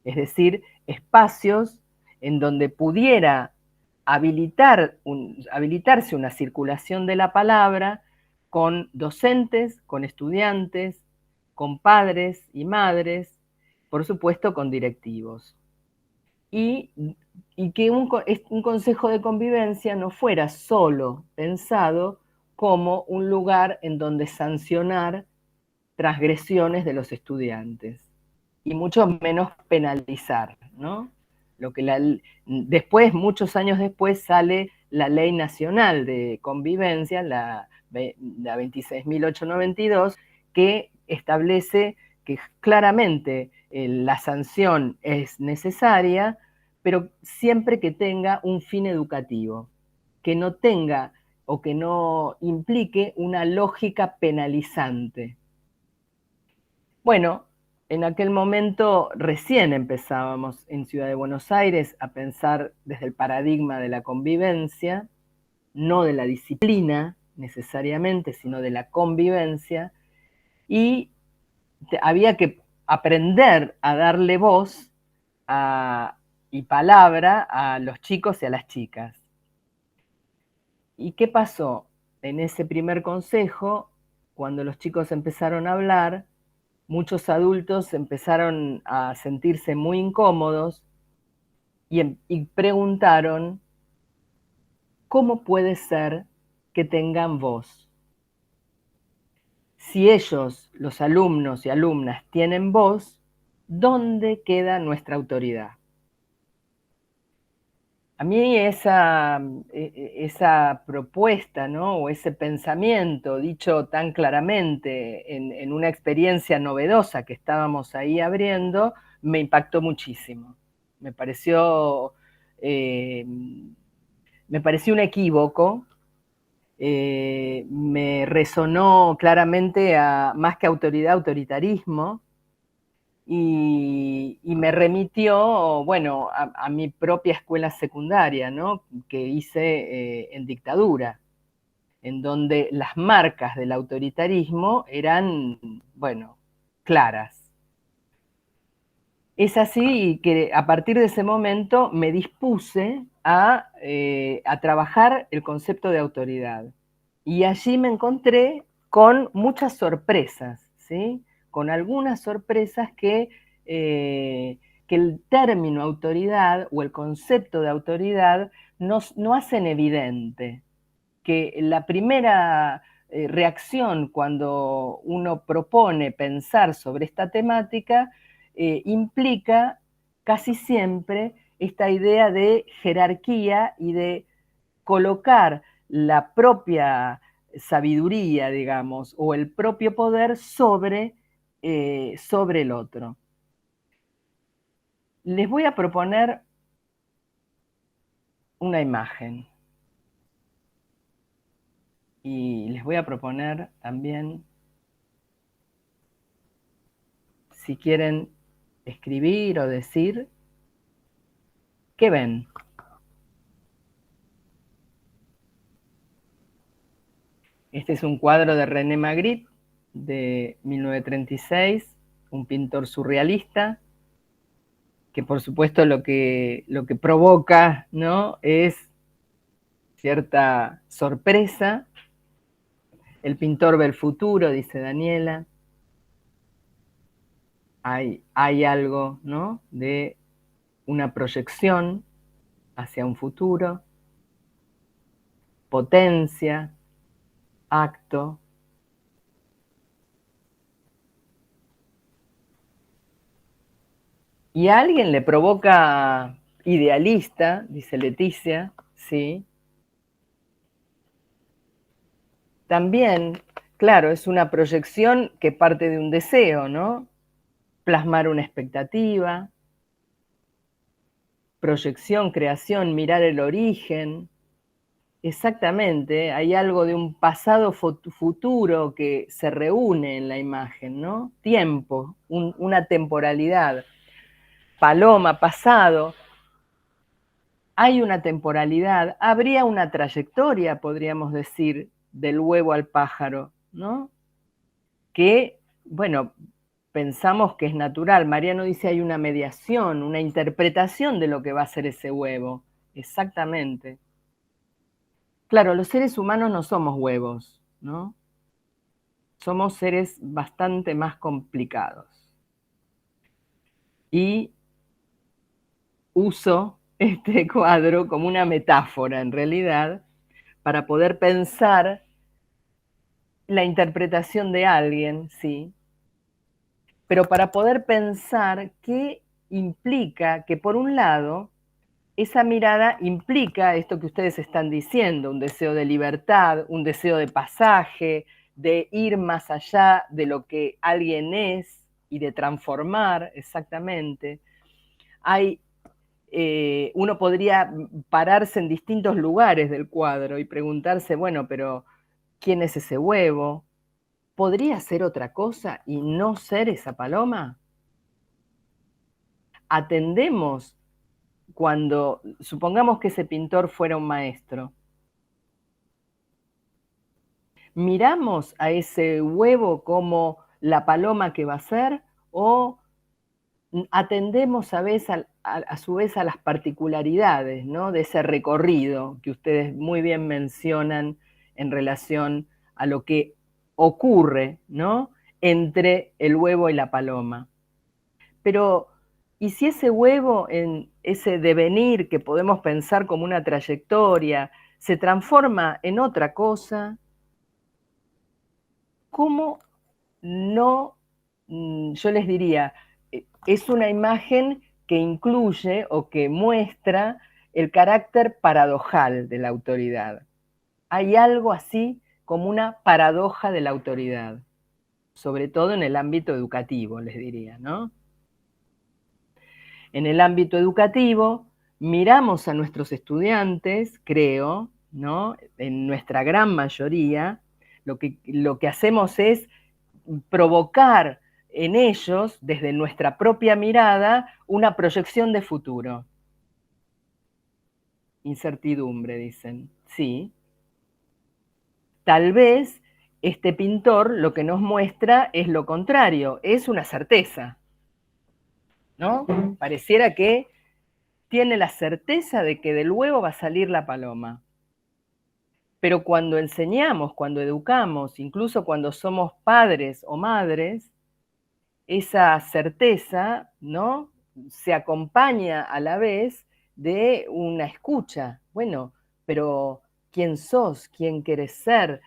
Es decir, espacios en donde pudiera habilitarse una circulación de la palabra con docentes, con estudiantes, con padres y madres, por supuesto con directivos. Y que un consejo de convivencia no fuera solo pensado como un lugar en donde sancionar transgresiones de los estudiantes, y mucho menos penalizar, ¿no? Después, muchos años después, sale la Ley Nacional de Convivencia, la 26.892, que establece que claramente la sanción es necesaria, pero siempre que tenga un fin educativo, que no tenga o que no implique una lógica penalizante. Bueno, en aquel momento recién empezábamos en Ciudad de Buenos Aires a pensar desde el paradigma de la convivencia, no de la disciplina necesariamente, sino de la convivencia, y había que aprender a darle voz y palabra a los chicos y a las chicas. ¿Y qué pasó? En ese primer consejo, cuando los chicos empezaron a hablar, muchos adultos empezaron a sentirse muy incómodos y preguntaron, ¿cómo puede ser que tengan voz? Si ellos, los alumnos y alumnas, tienen voz, ¿dónde queda nuestra autoridad? A mí esa propuesta, ¿no? O ese pensamiento dicho tan claramente en una experiencia novedosa que estábamos ahí abriendo, me impactó muchísimo. Me pareció, eh, me pareció un equívoco, me resonó claramente a más que autoridad, autoritarismo, y me remitió, bueno, a mi propia escuela secundaria, ¿no? Que hice en dictadura, en donde las marcas del autoritarismo eran, bueno, claras. Es así que a partir de ese momento me dispuse a trabajar el concepto de autoridad. Y allí me encontré con muchas sorpresas, ¿sí? Con algunas sorpresas que el término autoridad o el concepto de autoridad no hacen evidente. Que la primera reacción cuando uno propone pensar sobre esta temática implica casi siempre esta idea de jerarquía y de colocar la propia sabiduría, digamos, o el propio poder sobre el otro. Les voy a proponer una imagen y les voy a proponer también, si quieren escribir o decir, ¿qué ven? Este es un cuadro de René Magritte de 1936, un pintor surrealista, que por supuesto lo que provoca, ¿no? Es cierta sorpresa. El pintor ve el futuro, dice Daniela. Hay algo, ¿no? De una proyección hacia un futuro, potencia, acto. Y a alguien le provoca idealista, dice Leticia, ¿sí? También, claro, es una proyección que parte de un deseo, ¿no? Plasmar una expectativa, proyección, creación, mirar el origen. Exactamente, hay algo de un pasado futuro que se reúne en la imagen, ¿no? Tiempo, una temporalidad. Paloma, pasado, hay una temporalidad, habría una trayectoria, podríamos decir, del huevo al pájaro, ¿no? Que, bueno, pensamos que es natural. Mariano dice hay una mediación, una interpretación de lo que va a ser ese huevo. Exactamente. Claro, los seres humanos no somos huevos, ¿no? Somos seres bastante más complicados. Y uso este cuadro como una metáfora, en realidad, para poder pensar la interpretación de alguien, sí, pero para poder pensar qué implica que, por un lado, esa mirada implica esto que ustedes están diciendo, un deseo de libertad, un deseo de pasaje, de ir más allá de lo que alguien es y de transformar exactamente. Uno podría pararse en distintos lugares del cuadro y preguntarse, bueno, pero ¿quién es ese huevo? ¿Podría ser otra cosa y no ser esa paloma? Atendemos cuando, supongamos que ese pintor fuera un maestro, miramos a ese huevo como la paloma que va a ser o atendemos a su vez a las particularidades, ¿no? De ese recorrido que ustedes muy bien mencionan en relación a lo que ocurre, ¿no? Entre el huevo y la paloma. Pero, ¿y si ese huevo, en ese devenir que podemos pensar como una trayectoria, se transforma en otra cosa? ¿Cómo no? Yo les diría, es una imagen que incluye o que muestra el carácter paradojal de la autoridad. Hay algo así como una paradoja de la autoridad, sobre todo en el ámbito educativo, les diría, ¿no? En el ámbito educativo, miramos a nuestros estudiantes, creo, ¿no? En nuestra gran mayoría, lo que hacemos es provocar en ellos, desde nuestra propia mirada, una proyección de futuro. Incertidumbre, dicen. Sí. Tal vez este pintor lo que nos muestra es lo contrario, es una certeza, ¿no? Pareciera que tiene la certeza de que del huevo va a salir la paloma. Pero cuando enseñamos, cuando educamos, incluso cuando somos padres o madres, esa certeza, ¿no? Se acompaña a la vez de una escucha. Bueno, pero ¿quién sos? ¿Quién querés ser?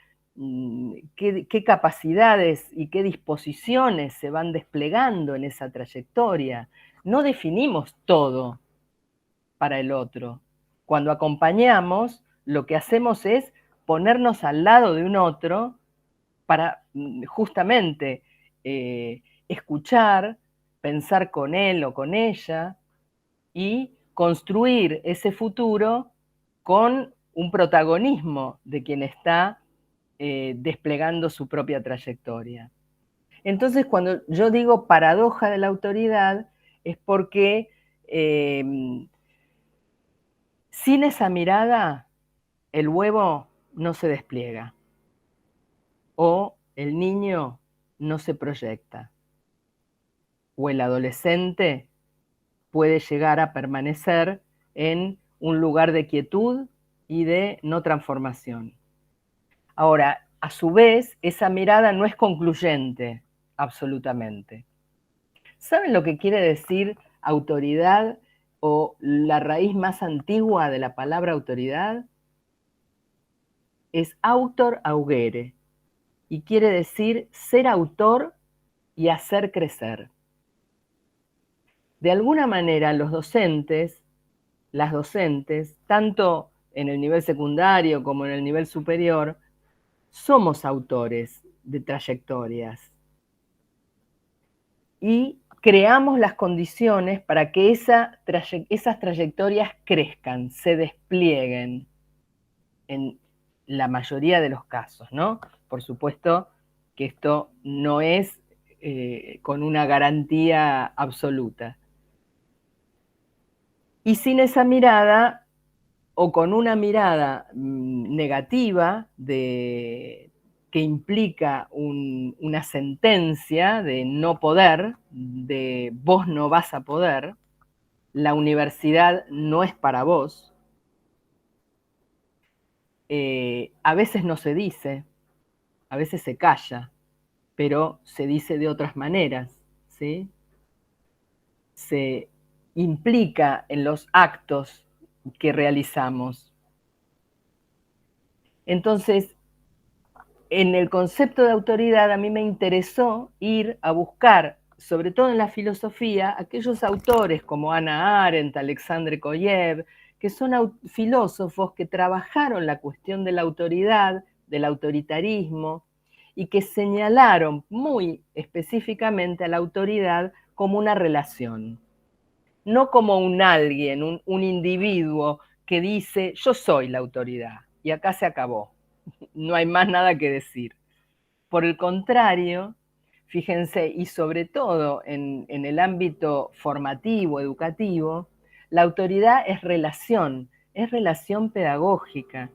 ¿Qué capacidades y qué disposiciones se van desplegando en esa trayectoria? No definimos todo para el otro. Cuando acompañamos, lo que hacemos es ponernos al lado de un otro para justamente escuchar, pensar con él o con ella y construir ese futuro con un protagonismo de quien está desplegando su propia trayectoria. Entonces, cuando yo digo paradoja de la autoridad, es porque sin esa mirada, el huevo no se despliega o el niño no se proyecta o el adolescente puede llegar a permanecer en un lugar de quietud y de no transformación. Ahora, a su vez, esa mirada no es concluyente, absolutamente. ¿Saben lo que quiere decir autoridad o la raíz más antigua de la palabra autoridad? Es autor augere y quiere decir ser autor y hacer crecer. De alguna manera, los docentes, las docentes, tanto en el nivel secundario como en el nivel superior, somos autores de trayectorias y creamos las condiciones para que esas trayectorias crezcan, se desplieguen en la mayoría de los casos, ¿no? Por supuesto que esto no es con una garantía absoluta. Y sin esa mirada, o con una mirada negativa que implica una sentencia de no poder, de vos no vas a poder, la universidad no es para vos, a veces no se dice, a veces se calla, pero se dice de otras maneras, ¿sí? Se implica en los actos que realizamos. Entonces, en el concepto de autoridad a mí me interesó ir a buscar, sobre todo en la filosofía, aquellos autores como Hannah Arendt, Alexandre Koyev, que son filósofos que trabajaron la cuestión de la autoridad, del autoritarismo, y que señalaron muy específicamente a la autoridad como una relación, no como un alguien, un individuo que dice yo soy la autoridad y acá se acabó, no hay más nada que decir. Por el contrario, fíjense, y sobre todo en el ámbito formativo, educativo, la autoridad es relación pedagógica,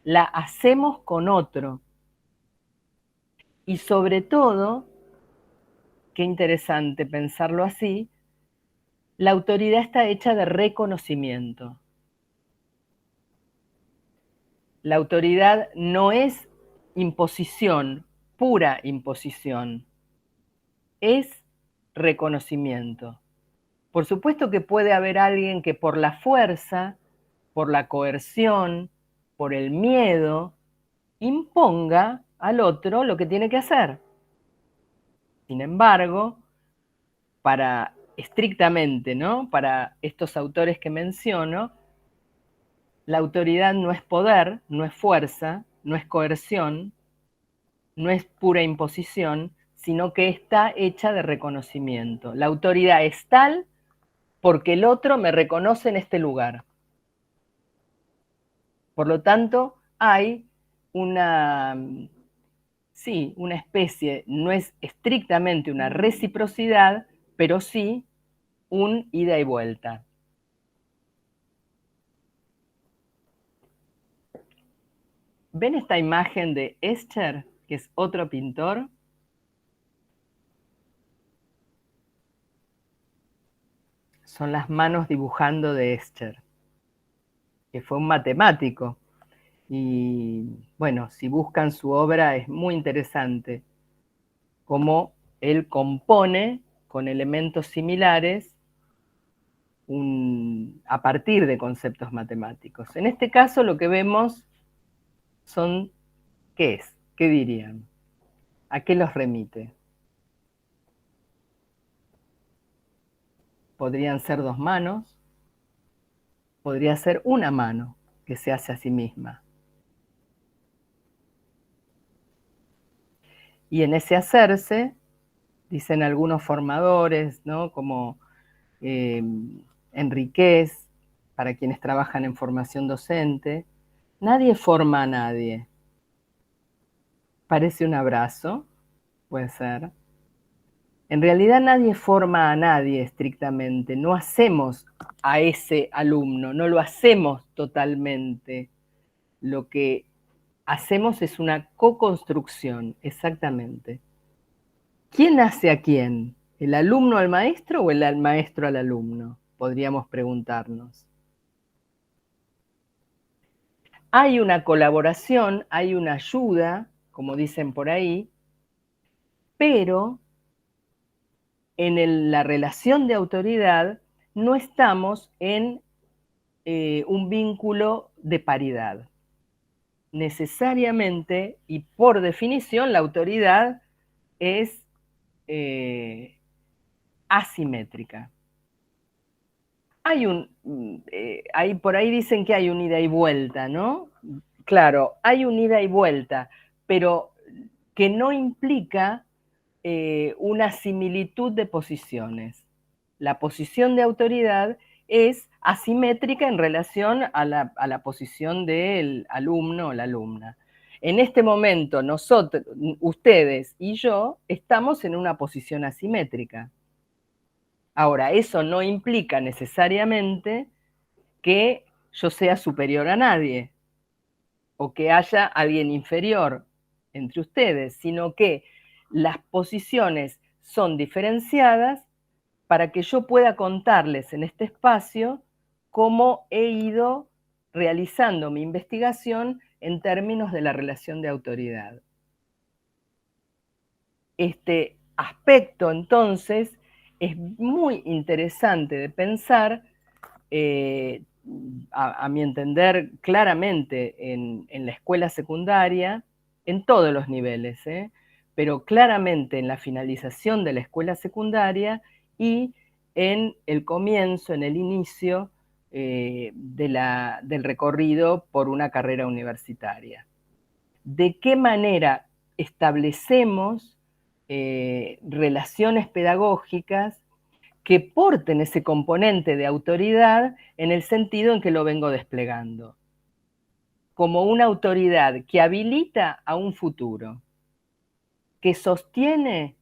la hacemos con otro. Y sobre todo, qué interesante pensarlo así, la autoridad está hecha de reconocimiento. La autoridad no es imposición, pura imposición, es reconocimiento. Por supuesto que puede haber alguien que por la fuerza, por la coerción, por el miedo, imponga al otro lo que tiene que hacer. Sin embargo, para estrictamente, ¿no? Para estos autores que menciono, la autoridad no es poder, no es fuerza, no es coerción, no es pura imposición, sino que está hecha de reconocimiento. La autoridad es tal porque el otro me reconoce en este lugar. Por lo tanto, hay una, sí, una especie, no es estrictamente una reciprocidad, pero sí un ida y vuelta. ¿Ven esta imagen de Escher, que es otro pintor? Son las manos dibujando de Escher, que fue un matemático. Y bueno, si buscan su obra es muy interesante cómo él compone con elementos similares a partir de conceptos matemáticos. En este caso lo que vemos son, ¿qué es? ¿Qué dirían? ¿A qué los remite? Podrían ser dos manos, podría ser una mano que se hace a sí misma. Y en ese hacerse, dicen algunos formadores, ¿no? Como Enríquez, para quienes trabajan en formación docente, nadie forma a nadie. Parece un abrazo, puede ser. En realidad nadie forma a nadie estrictamente, no hacemos a ese alumno, no lo hacemos totalmente. Lo que hacemos es una co-construcción, exactamente. ¿Quién hace a quién? ¿El alumno al maestro o el maestro al alumno? Podríamos preguntarnos. Hay una colaboración, hay una ayuda, como dicen por ahí, pero en la relación de autoridad no estamos en un vínculo de paridad. Necesariamente y por definición la autoridad es asimétrica. Por ahí dicen que hay un ida y vuelta, ¿no? Claro, hay un ida y vuelta, pero que no implica una similitud de posiciones. La posición de autoridad es asimétrica en relación a la posición del alumno o la alumna. En este momento, nosotros, ustedes y yo, estamos en una posición asimétrica. Ahora, eso no implica necesariamente que yo sea superior a nadie o que haya alguien inferior entre ustedes, sino que las posiciones son diferenciadas para que yo pueda contarles en este espacio cómo he ido realizando mi investigación en términos de la relación de autoridad. Este aspecto, entonces, es muy interesante de pensar, a mi entender, claramente en la escuela secundaria, en todos los niveles, pero claramente en la finalización de la escuela secundaria y en el comienzo, en el inicio del recorrido por una carrera universitaria. ¿De qué manera establecemos relaciones pedagógicas que porten ese componente de autoridad en el sentido en que lo vengo desplegando? Como una autoridad que habilita a un futuro, que sostiene,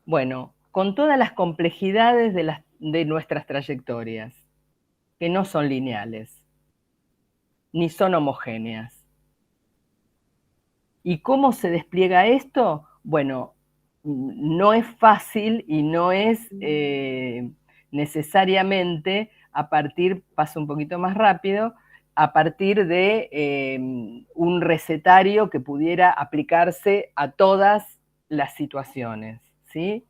bueno, con todas las complejidades de nuestras trayectorias, que no son lineales, ni son homogéneas. ¿Y cómo se despliega esto? Bueno, no es fácil y no es necesariamente a partir, paso un poquito más rápido, a partir de un recetario que pudiera aplicarse a todas las situaciones, ¿sí?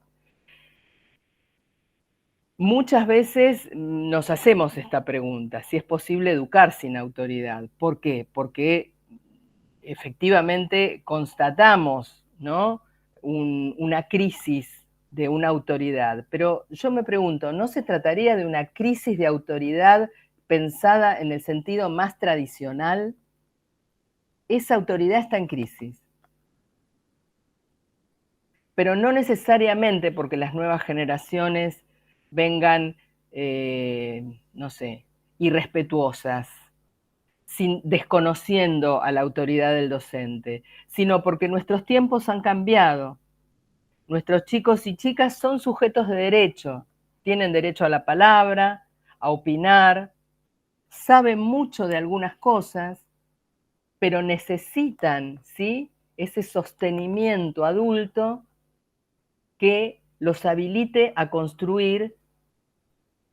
Muchas veces nos hacemos esta pregunta, si es posible educar sin autoridad. ¿Por qué? Porque efectivamente constatamos, ¿no? Una crisis de una autoridad. Pero yo me pregunto, ¿no se trataría de una crisis de autoridad pensada en el sentido más tradicional, esa autoridad está en crisis. Pero no necesariamente porque las nuevas generaciones vengan, no sé, irrespetuosas, desconociendo a la autoridad del docente, sino porque nuestros tiempos han cambiado. Nuestros chicos y chicas son sujetos de derecho, tienen derecho a la palabra, a opinar, saben mucho de algunas cosas, pero necesitan, ¿sí?, ese sostenimiento adulto que los habilite a construir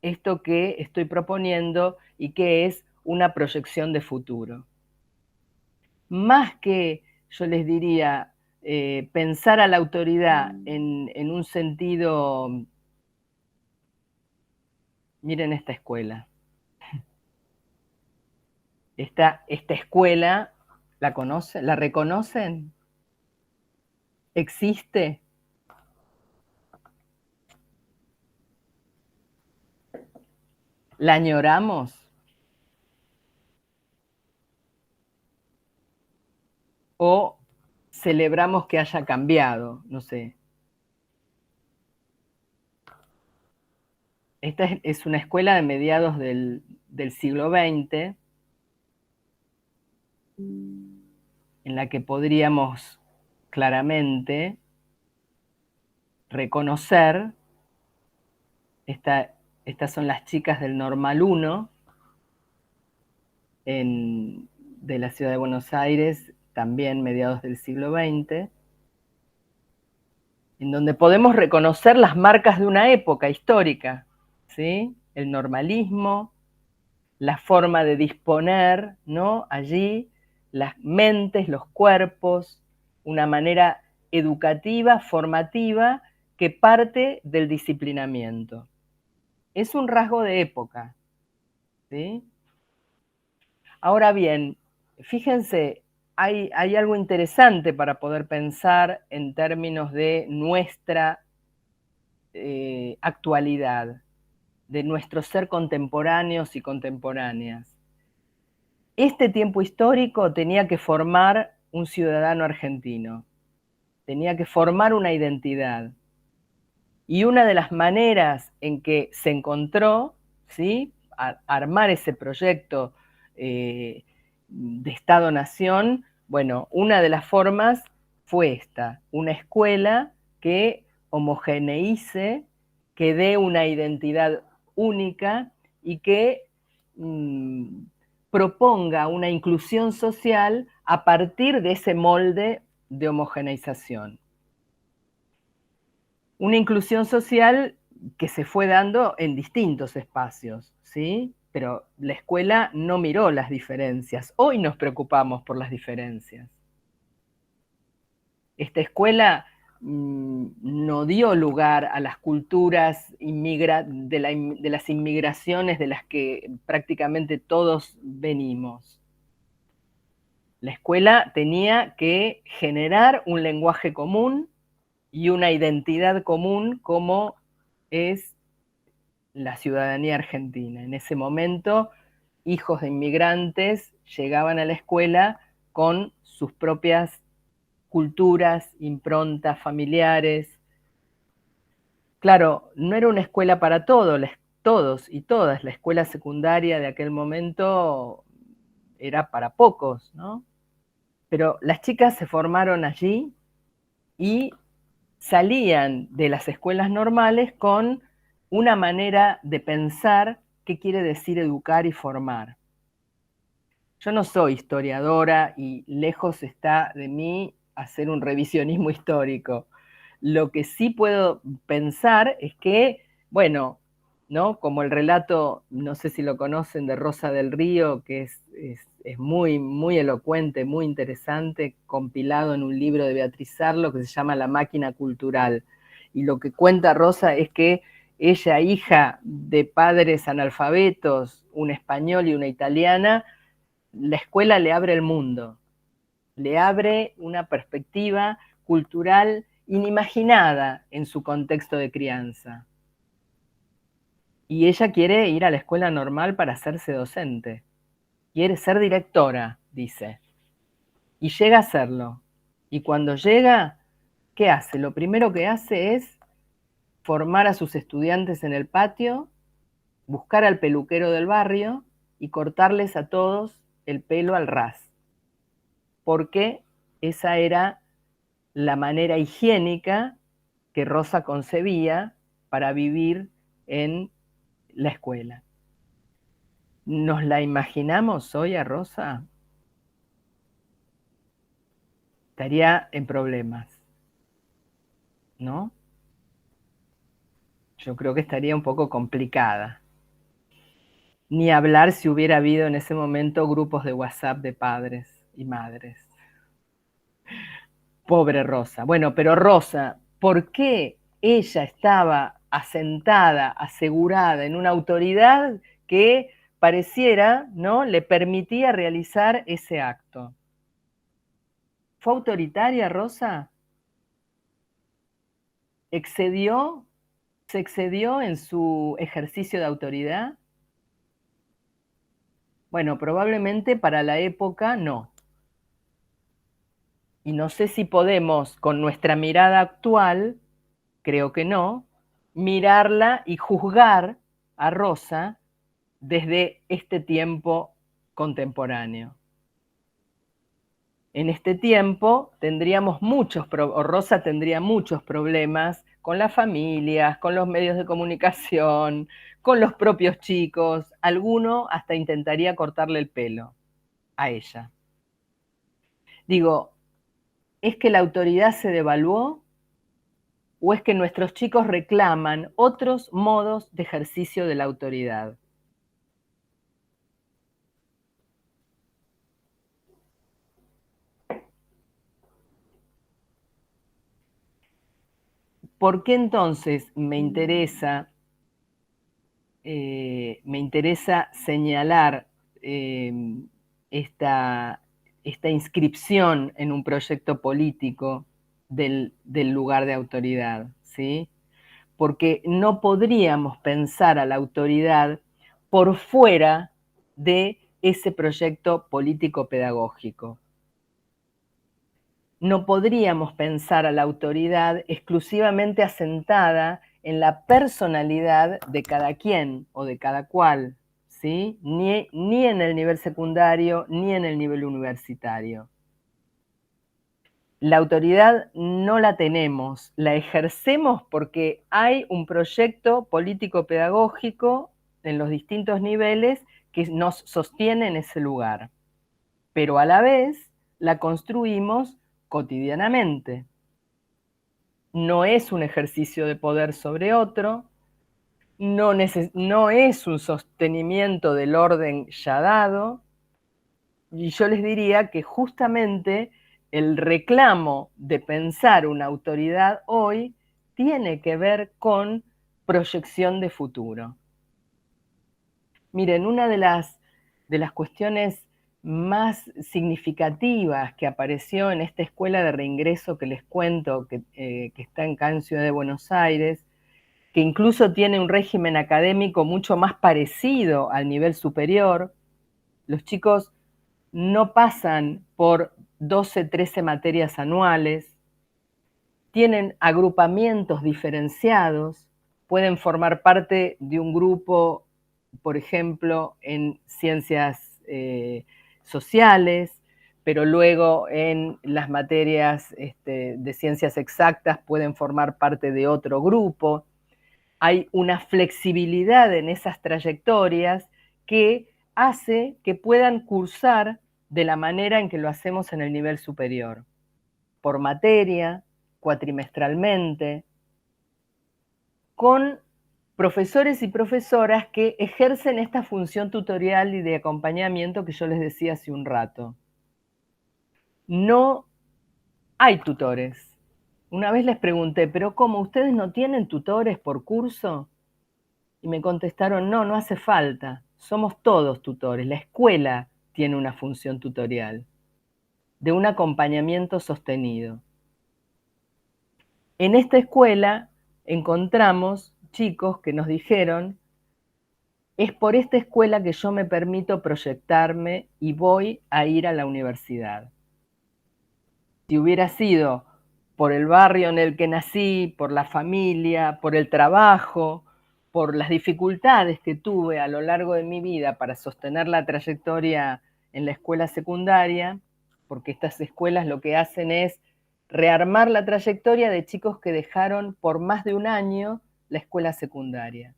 esto que estoy proponiendo y que es una proyección de futuro. Más que, yo les diría, pensar a la autoridad en un sentido, miren esta escuela. Esta escuela, ¿la conocen? ¿La reconocen? ¿Existe? ¿La añoramos? ¿O celebramos que haya cambiado? No sé. Esta es una escuela de mediados del siglo XX, en la que podríamos claramente reconocer, estas son las chicas del Normal 1 de la ciudad de Buenos Aires, también mediados del siglo XX, en donde podemos reconocer las marcas de una época histórica, ¿sí? El normalismo, la forma de disponer, ¿no?, allí, las mentes, los cuerpos, una manera educativa, formativa, que parte del disciplinamiento. Es un rasgo de época, ¿sí? Ahora bien, fíjense, hay algo interesante para poder pensar en términos de nuestra actualidad, de nuestro ser contemporáneos y contemporáneas. Este tiempo histórico tenía que formar un ciudadano argentino, tenía que formar una identidad. Y una de las maneras en que se encontró, ¿sí?, armar ese proyecto de Estado-Nación, bueno, una de las formas fue esta, una escuela que homogeneice, que dé una identidad única y que proponga una inclusión social a partir de ese molde de homogeneización. Una inclusión social que se fue dando en distintos espacios, ¿sí? Pero la escuela no miró las diferencias. Hoy nos preocupamos por las diferencias. Esta escuela no dio lugar a las culturas de las inmigraciones de las que prácticamente todos venimos. La escuela tenía que generar un lenguaje común y una identidad común como es la ciudadanía argentina. En ese momento, hijos de inmigrantes llegaban a la escuela con sus propias culturas, improntas familiares. Claro, no era una escuela para todos y todas. La escuela secundaria de aquel momento era para pocos, ¿no? Pero las chicas se formaron allí y salían de las escuelas normales con una manera de pensar qué quiere decir educar y formar. Yo no soy historiadora y lejos está de mí hacer un revisionismo histórico. Lo que sí puedo pensar es que, bueno, ¿no?, como el relato, no sé si lo conocen, de Rosa del Río, que es muy, muy elocuente, muy interesante, compilado en un libro de Beatriz Arlo que se llama La máquina cultural. Y lo que cuenta Rosa es que ella, hija de padres analfabetos, un español y una italiana, la escuela le abre el mundo, le abre una perspectiva cultural inimaginada en su contexto de crianza. Y ella quiere ir a la escuela normal para hacerse docente. Quiere ser directora, dice. Y llega a hacerlo. Y cuando llega, ¿qué hace? Lo primero que hace es formar a sus estudiantes en el patio, buscar al peluquero del barrio y cortarles a todos el pelo al ras. Porque esa era la manera higiénica que Rosa concebía para vivir en la escuela. ¿Nos la imaginamos hoy a Rosa? Estaría en problemas, ¿no? Yo creo que estaría un poco complicada. Ni hablar si hubiera habido en ese momento grupos de WhatsApp de padres y madres. Pobre Rosa. Bueno, pero Rosa, ¿por qué ella estaba asentada, asegurada en una autoridad que pareciera, ¿no?, le permitía realizar ese acto? ¿Fue autoritaria Rosa? ¿Se excedió en su ejercicio de autoridad? Bueno, probablemente para la época no. Y no sé si podemos, con nuestra mirada actual, creo que no, mirarla y juzgar a Rosa desde este tiempo contemporáneo. En este tiempo tendríamos Rosa tendría muchos problemas con las familias, con los medios de comunicación, con los propios chicos. Alguno hasta intentaría cortarle el pelo a ella. Digo, ¿es que la autoridad se devaluó o es que nuestros chicos reclaman otros modos de ejercicio de la autoridad? ¿Por qué entonces me interesa señalar esta inscripción en un proyecto político del lugar de autoridad? ¿Sí? Porque no podríamos pensar a la autoridad por fuera de ese proyecto político-pedagógico. No podríamos pensar a la autoridad exclusivamente asentada en la personalidad de cada quien o de cada cual, ¿sí? Ni en el nivel secundario ni en el nivel universitario. La autoridad no la tenemos, la ejercemos porque hay un proyecto político-pedagógico en los distintos niveles que nos sostiene en ese lugar, pero a la vez la construimos cotidianamente. No es un ejercicio de poder sobre otro, no es un sostenimiento del orden ya dado, y yo les diría que justamente el reclamo de pensar una autoridad hoy tiene que ver con proyección de futuro. Miren, una de las cuestiones más significativas que apareció en esta escuela de reingreso que les cuento, que está acá en Ciudad de Buenos Aires, que incluso tiene un régimen académico mucho más parecido al nivel superior. Los chicos no pasan por 12, 13 materias anuales, tienen agrupamientos diferenciados, pueden formar parte de un grupo, por ejemplo, en ciencias sociales, pero luego en las materias de ciencias exactas pueden formar parte de otro grupo. Hay una flexibilidad en esas trayectorias que hace que puedan cursar de la manera en que lo hacemos en el nivel superior, por materia, cuatrimestralmente, con profesores y profesoras que ejercen esta función tutorial y de acompañamiento que yo les decía hace un rato. No hay tutores. Una vez les pregunté, ¿pero cómo? ¿Ustedes no tienen tutores por curso? Y me contestaron, no, no hace falta. Somos todos tutores. La escuela tiene una función tutorial, de un acompañamiento sostenido. En esta escuela encontramos chicos que nos dijeron Es por esta escuela que yo me permito proyectarme y voy a ir a la universidad. Si hubiera sido por el barrio en el que nací, por la familia, por el trabajo, por las dificultades que tuve a lo largo de mi vida para sostener la trayectoria en la escuela secundaria, porque estas escuelas lo que hacen es rearmar la trayectoria de chicos que dejaron por más de un año la escuela secundaria.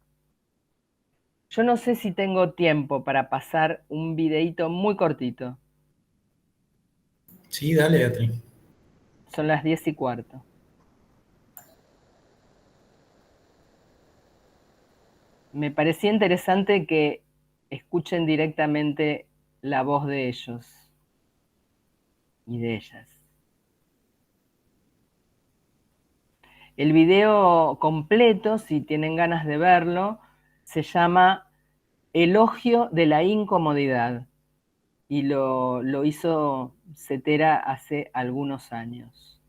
Yo no sé si tengo tiempo para pasar un videíto muy cortito. Sí, dale, Beatriz. Son las 10:15. Me parecía interesante que escuchen directamente la voz de ellos y de ellas. El video completo, si tienen ganas de verlo, se llama Elogio de la incomodidad y lo hizo Cetera hace algunos años.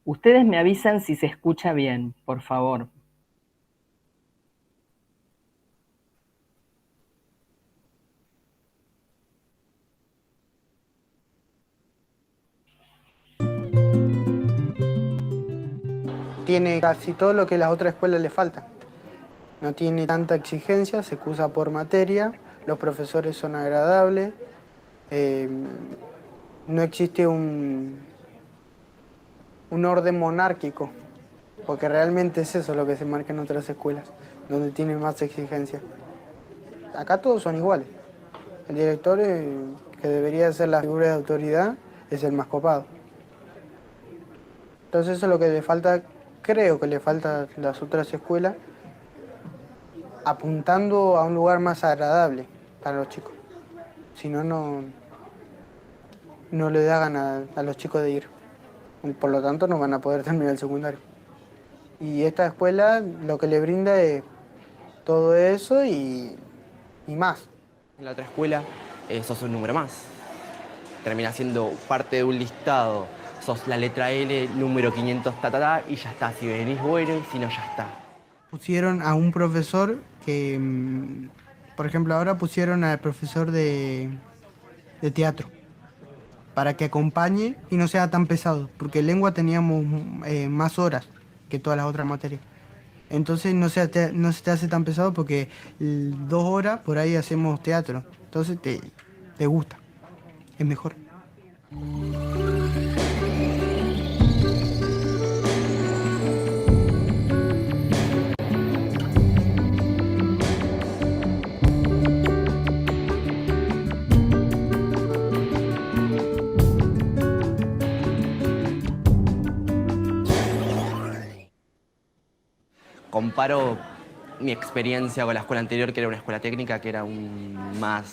Ustedes me avisan si se escucha bien, por favor. Tiene casi todo lo que las otras escuelas le falta. No tiene tanta exigencia, se cursa por materia, los profesores son agradables, eh, no existe un orden monárquico, porque realmente es eso lo que se marca en otras escuelas, donde tienen más exigencia. Acá todos son iguales. El director, que debería ser la figura de autoridad, es el más copado. Entonces eso es lo que le falta, creo que le falta a las otras escuelas, apuntando a un lugar más agradable para los chicos. Si no, no le da ganas a los chicos de ir. Por lo tanto, no van a poder terminar el secundario. Y esta escuela lo que le brinda es todo eso y más. En la otra escuela sos un número más. Termina siendo parte de un listado. Sos la letra L, número 500, y ya está. Si venís bueno y si no, ya está. Pusieron a un profesor que, por ejemplo, ahora pusieron al profesor de teatro para que acompañe y no sea tan pesado, porque en lengua teníamos más horas que todas las otras materias. Entonces no se te hace tan pesado porque 2 horas por ahí hacemos teatro. Entonces te gusta, es mejor. Comparo mi experiencia con la escuela anterior, que era una escuela técnica, que era una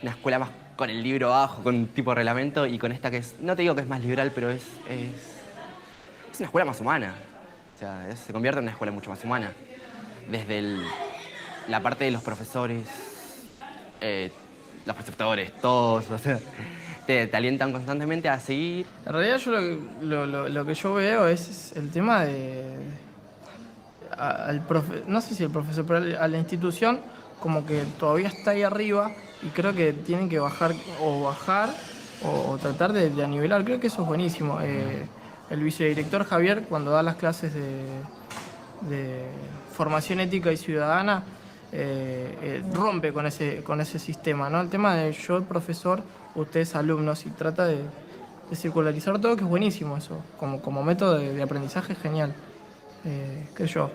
escuela más con el libro abajo, con un tipo de reglamento, y con esta que es, no te digo que es más liberal, pero es una escuela más humana. O sea, se convierte en una escuela mucho más humana. Desde la parte de los profesores, los preceptores, todos, o sea, te alientan constantemente a seguir. En realidad yo lo que yo veo es el tema no sé si el profesor, pero a la institución como que todavía está ahí arriba y creo que tienen que bajar o tratar de anivelar. Creo que eso es buenísimo. El vicedirector Javier, cuando da las clases de formación ética y ciudadana, rompe con ese sistema, ¿no? El tema de yo el profesor, ustedes alumnos, y trata de circularizar todo, que es buenísimo eso, como método de aprendizaje es genial, creo yo.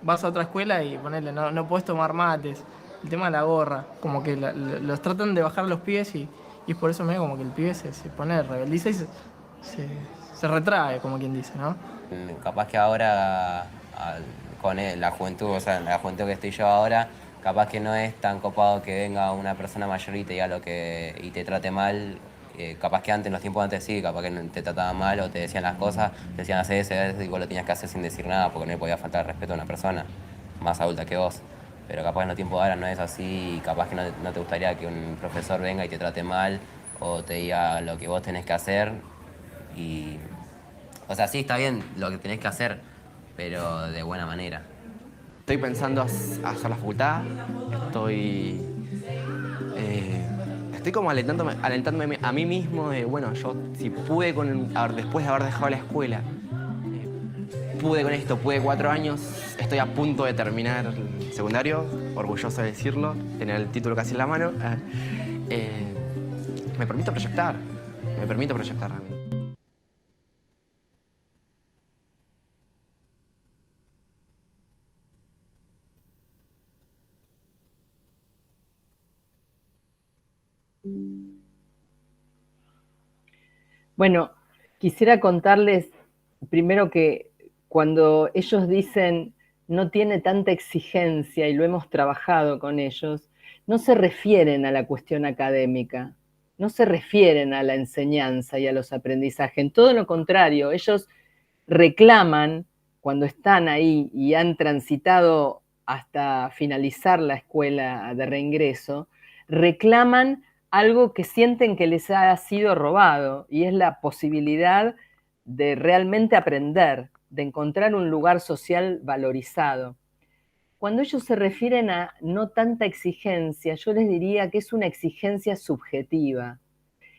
Vas a otra escuela y ponele, no puedes tomar mates, el tema de la gorra, como que los tratan de bajar a los pibes y es por eso medio como que el pibe se pone rebeliza y se retrae, como quien dice, ¿no? Capaz que ahora, la juventud, o sea, la juventud que estoy yo ahora, capaz que no es tan copado que venga una persona mayor y te diga y te trate mal. Capaz que antes, en los tiempos antes sí, capaz que te trataban mal o te decían las cosas, te decían hacer eso y vos lo tenías que hacer sin decir nada porque no le podía faltar el respeto a una persona más adulta que vos. Pero capaz en los tiempos de ahora no es así y capaz que no te gustaría que un profesor venga y te trate mal o te diga lo que vos tenés que hacer. O sea, sí, está bien lo que tenés que hacer, pero de buena manera. estoy pensando hacer la facultad, estoy como alentándome a mí mismo de, bueno, yo si pude después de haber dejado la escuela, pude con esto, pude 4 años, estoy a punto de terminar el secundario, orgulloso de decirlo, tener el título casi en la mano. Me permito proyectar realmente. Bueno, quisiera contarles primero que cuando ellos dicen no tiene tanta exigencia y lo hemos trabajado con ellos, no se refieren a la cuestión académica, no se refieren a la enseñanza y a los aprendizajes. En todo lo contrario, ellos reclaman cuando están ahí y han transitado hasta finalizar la escuela de reingreso, reclaman algo que sienten que les ha sido robado y es la posibilidad de realmente aprender, de encontrar un lugar social valorizado. Cuando ellos se refieren a no tanta exigencia, yo les diría que es una exigencia subjetiva.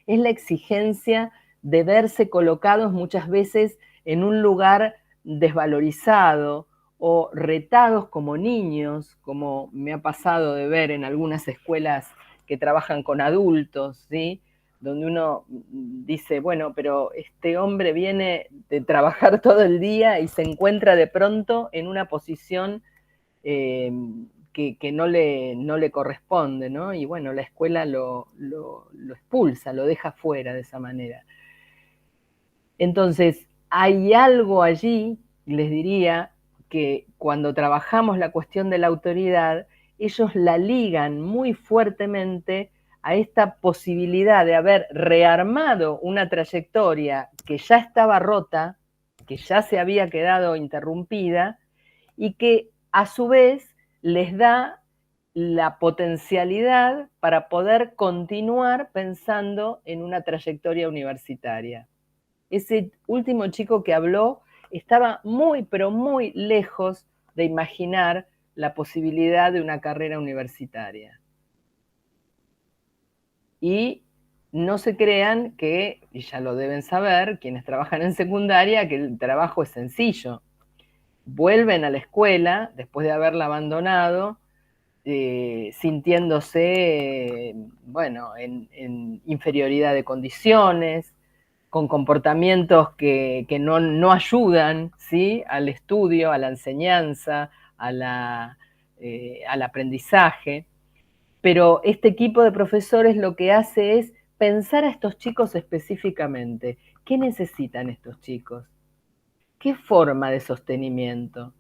Es la exigencia de verse colocados muchas veces en un lugar desvalorizado o retados como niños, como me ha pasado de ver en algunas escuelas que trabajan con adultos, ¿sí? Donde uno dice, bueno, pero este hombre viene de trabajar todo el día y se encuentra de pronto en una posición que no le corresponde, ¿no? Y bueno, la escuela lo expulsa, lo deja fuera de esa manera. Entonces, hay algo allí, les diría, que cuando trabajamos la cuestión de la autoridad, ellos la ligan muy fuertemente a esta posibilidad de haber rearmado una trayectoria que ya estaba rota, que ya se había quedado interrumpida, y que a su vez les da la potencialidad para poder continuar pensando en una trayectoria universitaria. Ese último chico que habló estaba muy, pero muy lejos de imaginar la posibilidad de una carrera universitaria. Y no se crean que, y ya lo deben saber, quienes trabajan en secundaria, que el trabajo es sencillo. Vuelven a la escuela después de haberla abandonado, sintiéndose, bueno, en inferioridad de condiciones, con comportamientos que no ayudan, ¿sí? Al estudio, a la enseñanza, al aprendizaje. Pero este equipo de profesores lo que hace es pensar a estos chicos específicamente. ¿Qué necesitan estos chicos? ¿Qué forma de sostenimiento?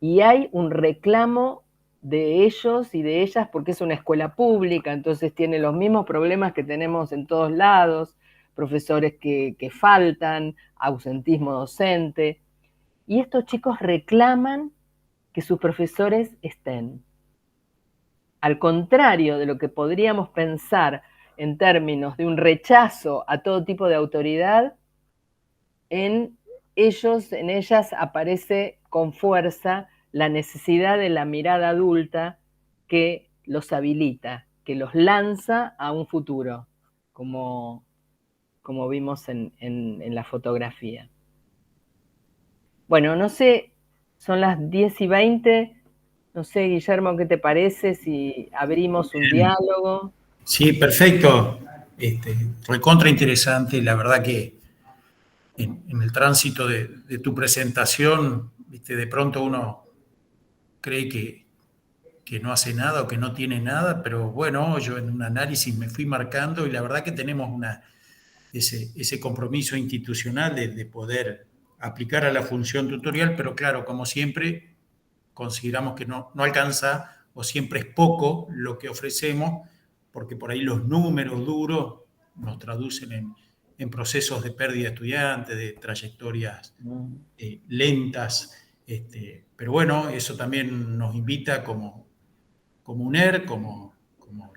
Y hay un reclamo de ellos y de ellas porque es una escuela pública, entonces tiene los mismos problemas que tenemos en todos lados, profesores que faltan, ausentismo docente, y estos chicos reclaman que sus profesores estén. Al contrario de lo que podríamos pensar en términos de un rechazo a todo tipo de autoridad, en ellos, en ellas aparece con fuerza la necesidad de la mirada adulta que los habilita, que los lanza a un futuro, como vimos en la fotografía. Bueno, no sé, son las 10:20, no sé, Guillermo, ¿qué te parece si abrimos un diálogo? Sí, perfecto. Recontra interesante. La verdad que en el tránsito de tu presentación, de pronto uno cree que no hace nada o que no tiene nada, pero bueno, yo en un análisis me fui marcando y la verdad que tenemos ese compromiso institucional de poder aplicar a la función tutorial, pero claro, como siempre, consideramos que no alcanza o siempre es poco lo que ofrecemos, porque por ahí los números duros nos traducen en procesos de pérdida de estudiantes, de trayectorias lentas, pero bueno, eso también nos invita como UNER, como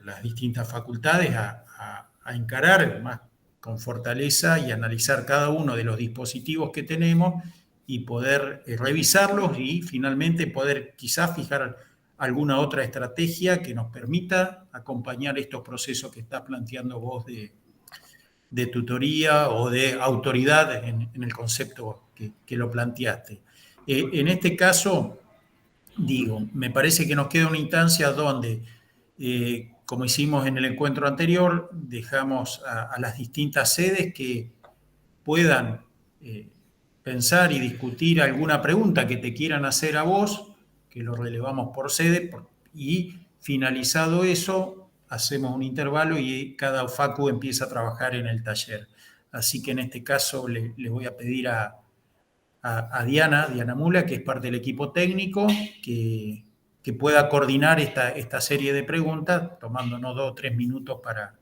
las distintas facultades, a encarar más con fortaleza y analizar cada uno de los dispositivos que tenemos y poder revisarlos y finalmente poder quizás fijar alguna otra estrategia que nos permita acompañar estos procesos que estás planteando vos de tutoría o de autoridad en el concepto que lo planteaste. En este caso, digo, me parece que nos queda una instancia donde, como hicimos en el encuentro anterior, dejamos a las distintas sedes que puedan pensar y discutir alguna pregunta que te quieran hacer a vos, que lo relevamos por sede, y finalizado eso, hacemos un intervalo y cada facu empieza a trabajar en el taller. Así que en este caso le voy a pedir a Diana Mula, que es parte del equipo técnico, que pueda coordinar esta serie de preguntas, tomándonos 2 o 3 minutos para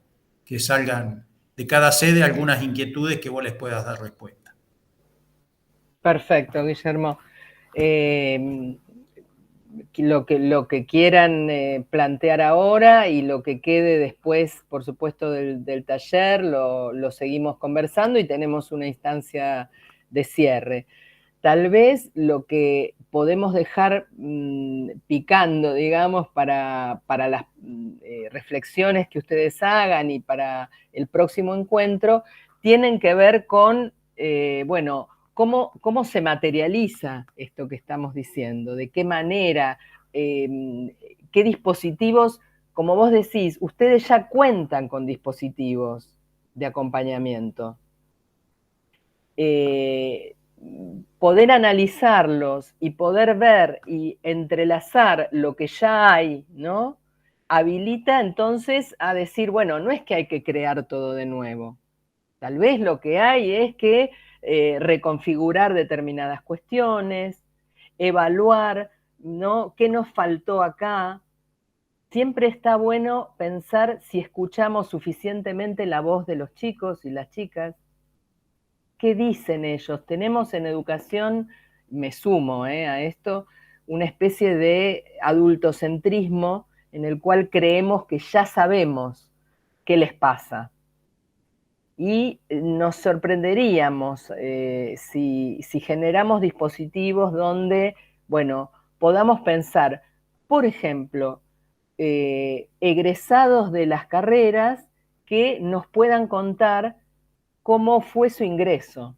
que salgan de cada sede algunas inquietudes que vos les puedas dar respuesta. Perfecto, Guillermo. Lo que quieran plantear ahora y lo que quede después, por supuesto, del taller, lo seguimos conversando y tenemos una instancia de cierre. Tal vez lo que podemos dejar picando, digamos, para las reflexiones que ustedes hagan y para el próximo encuentro, tienen que ver con, bueno, ¿cómo se materializa esto que estamos diciendo? ¿De qué manera? ¿Qué dispositivos? Como vos decís, ustedes ya cuentan con dispositivos de acompañamiento. Poder analizarlos y poder ver y entrelazar lo que ya hay, ¿no? Habilita entonces a decir, bueno, no es que hay que crear todo de nuevo. Tal vez lo que hay es que reconfigurar determinadas cuestiones, evaluar, ¿no? ¿Qué nos faltó acá? Siempre está bueno pensar si escuchamos suficientemente la voz de los chicos y las chicas. ¿Qué dicen ellos? Tenemos en educación, me sumo a esto, una especie de adultocentrismo en el cual creemos que ya sabemos qué les pasa. Y nos sorprenderíamos si generamos dispositivos donde, bueno, podamos pensar, por ejemplo, egresados de las carreras que nos puedan contar cómo fue su ingreso.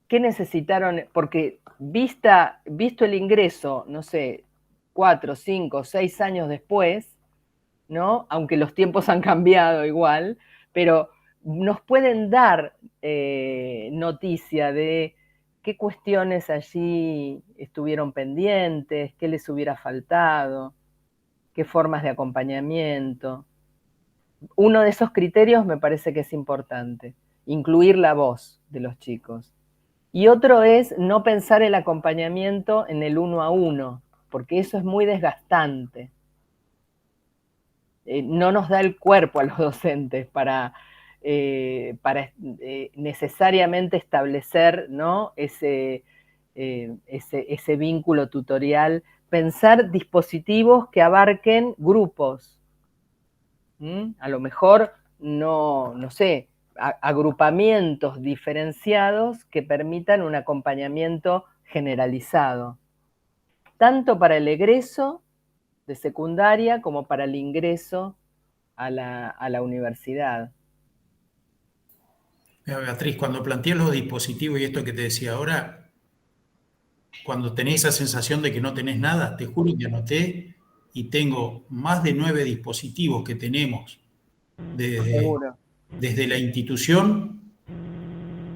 ¿Qué necesitaron? Porque visto el ingreso, no sé, 4, 5, 6 años después, ¿no? Aunque los tiempos han cambiado igual, pero nos pueden dar noticia de qué cuestiones allí estuvieron pendientes, qué les hubiera faltado, qué formas de acompañamiento. Uno de esos criterios me parece que es importante, incluir la voz de los chicos. Y otro es no pensar el acompañamiento en el 1 a 1, porque eso es muy desgastante. No nos da el cuerpo a los docentes para necesariamente establecer, ¿no? ese vínculo tutorial, pensar dispositivos que abarquen grupos. A lo mejor, no sé, agrupamientos diferenciados que permitan un acompañamiento generalizado, tanto para el egreso de secundaria como para el ingreso a la universidad. Beatriz, cuando planteas los dispositivos y esto que te decía ahora, cuando tenés esa sensación de que no tenés nada, te juro que anoté y tengo más de 9 dispositivos que tenemos desde la institución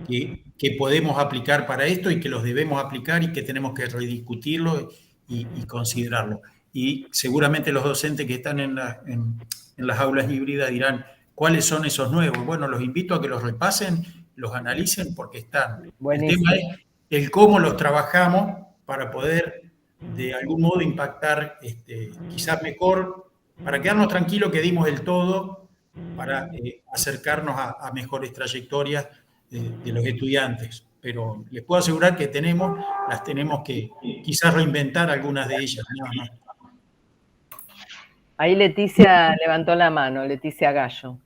que podemos aplicar para esto y que los debemos aplicar y que tenemos que rediscutirlo y considerarlo. Y seguramente los docentes que están en las aulas híbridas dirán, ¿cuáles son esos nuevos? Bueno, los invito a que los repasen, los analicen porque están. Buenísimo. El tema es el cómo los trabajamos para poder de algún modo impactar quizás mejor, para quedarnos tranquilos que dimos el todo para acercarnos a mejores trayectorias de los estudiantes. Pero les puedo asegurar que las tenemos que quizás reinventar algunas de ellas, nada más. Ahí Leticia levantó la mano, Leticia Gallo.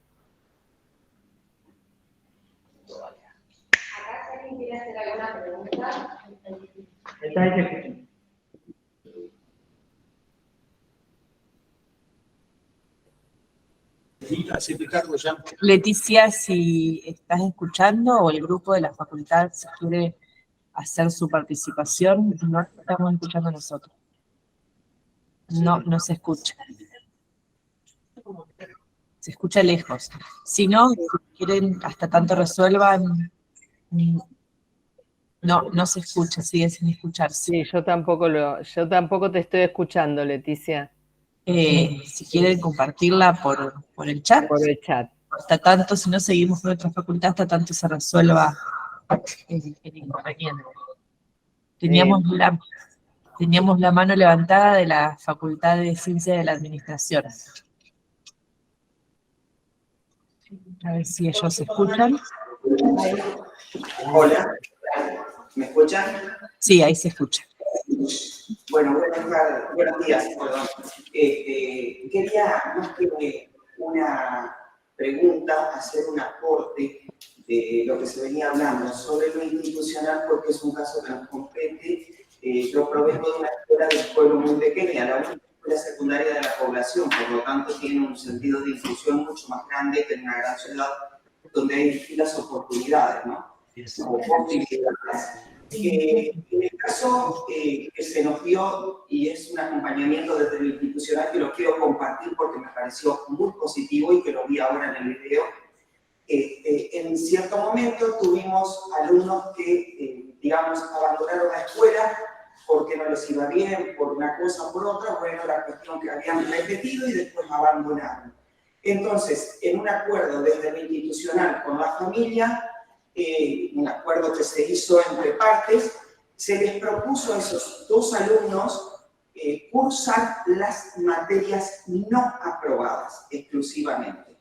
hacer alguna pregunta. Leticia, si estás escuchando o el grupo de la facultad si quiere hacer su participación, no estamos escuchando nosotros. No se escucha. Se escucha lejos. Si no, si quieren, hasta tanto resuelvan, no se escucha, sigue sin escucharse. Sí, yo tampoco te estoy escuchando, Leticia. Si quieren compartirla por el chat. Por el chat. Hasta tanto, si no seguimos con nuestra facultad, hasta tanto se resuelva el inconveniente. Teníamos la mano levantada de la Facultad de Ciencias de la Administración. A ver si ellos se escuchan. Hola, ¿me escuchan? Sí, ahí se escucha. Bueno, buenos días, perdón. Quería, más que una pregunta, hacer un aporte de lo que se venía hablando sobre lo institucional, porque es un caso que nos compete. Yo provengo de una escuela del pueblo muy pequeña, la única escuela secundaria de la población, por lo tanto tiene un sentido de inclusión mucho más grande que en una gran ciudad donde hay distintas oportunidades, ¿no? O posibilidades. En el caso que se nos dio, y es un acompañamiento desde lo institucional que lo quiero compartir porque me pareció muy positivo y que lo vi ahora en el video, en cierto momento tuvimos alumnos que, digamos, abandonaron la escuela porque no les iba bien, por una cosa o por otra, bueno, la cuestión que habían repetido y después abandonaron. Entonces, en un acuerdo desde lo institucional con la familia, un acuerdo que se hizo entre partes, se les propuso a esos dos alumnos cursar las materias no aprobadas exclusivamente.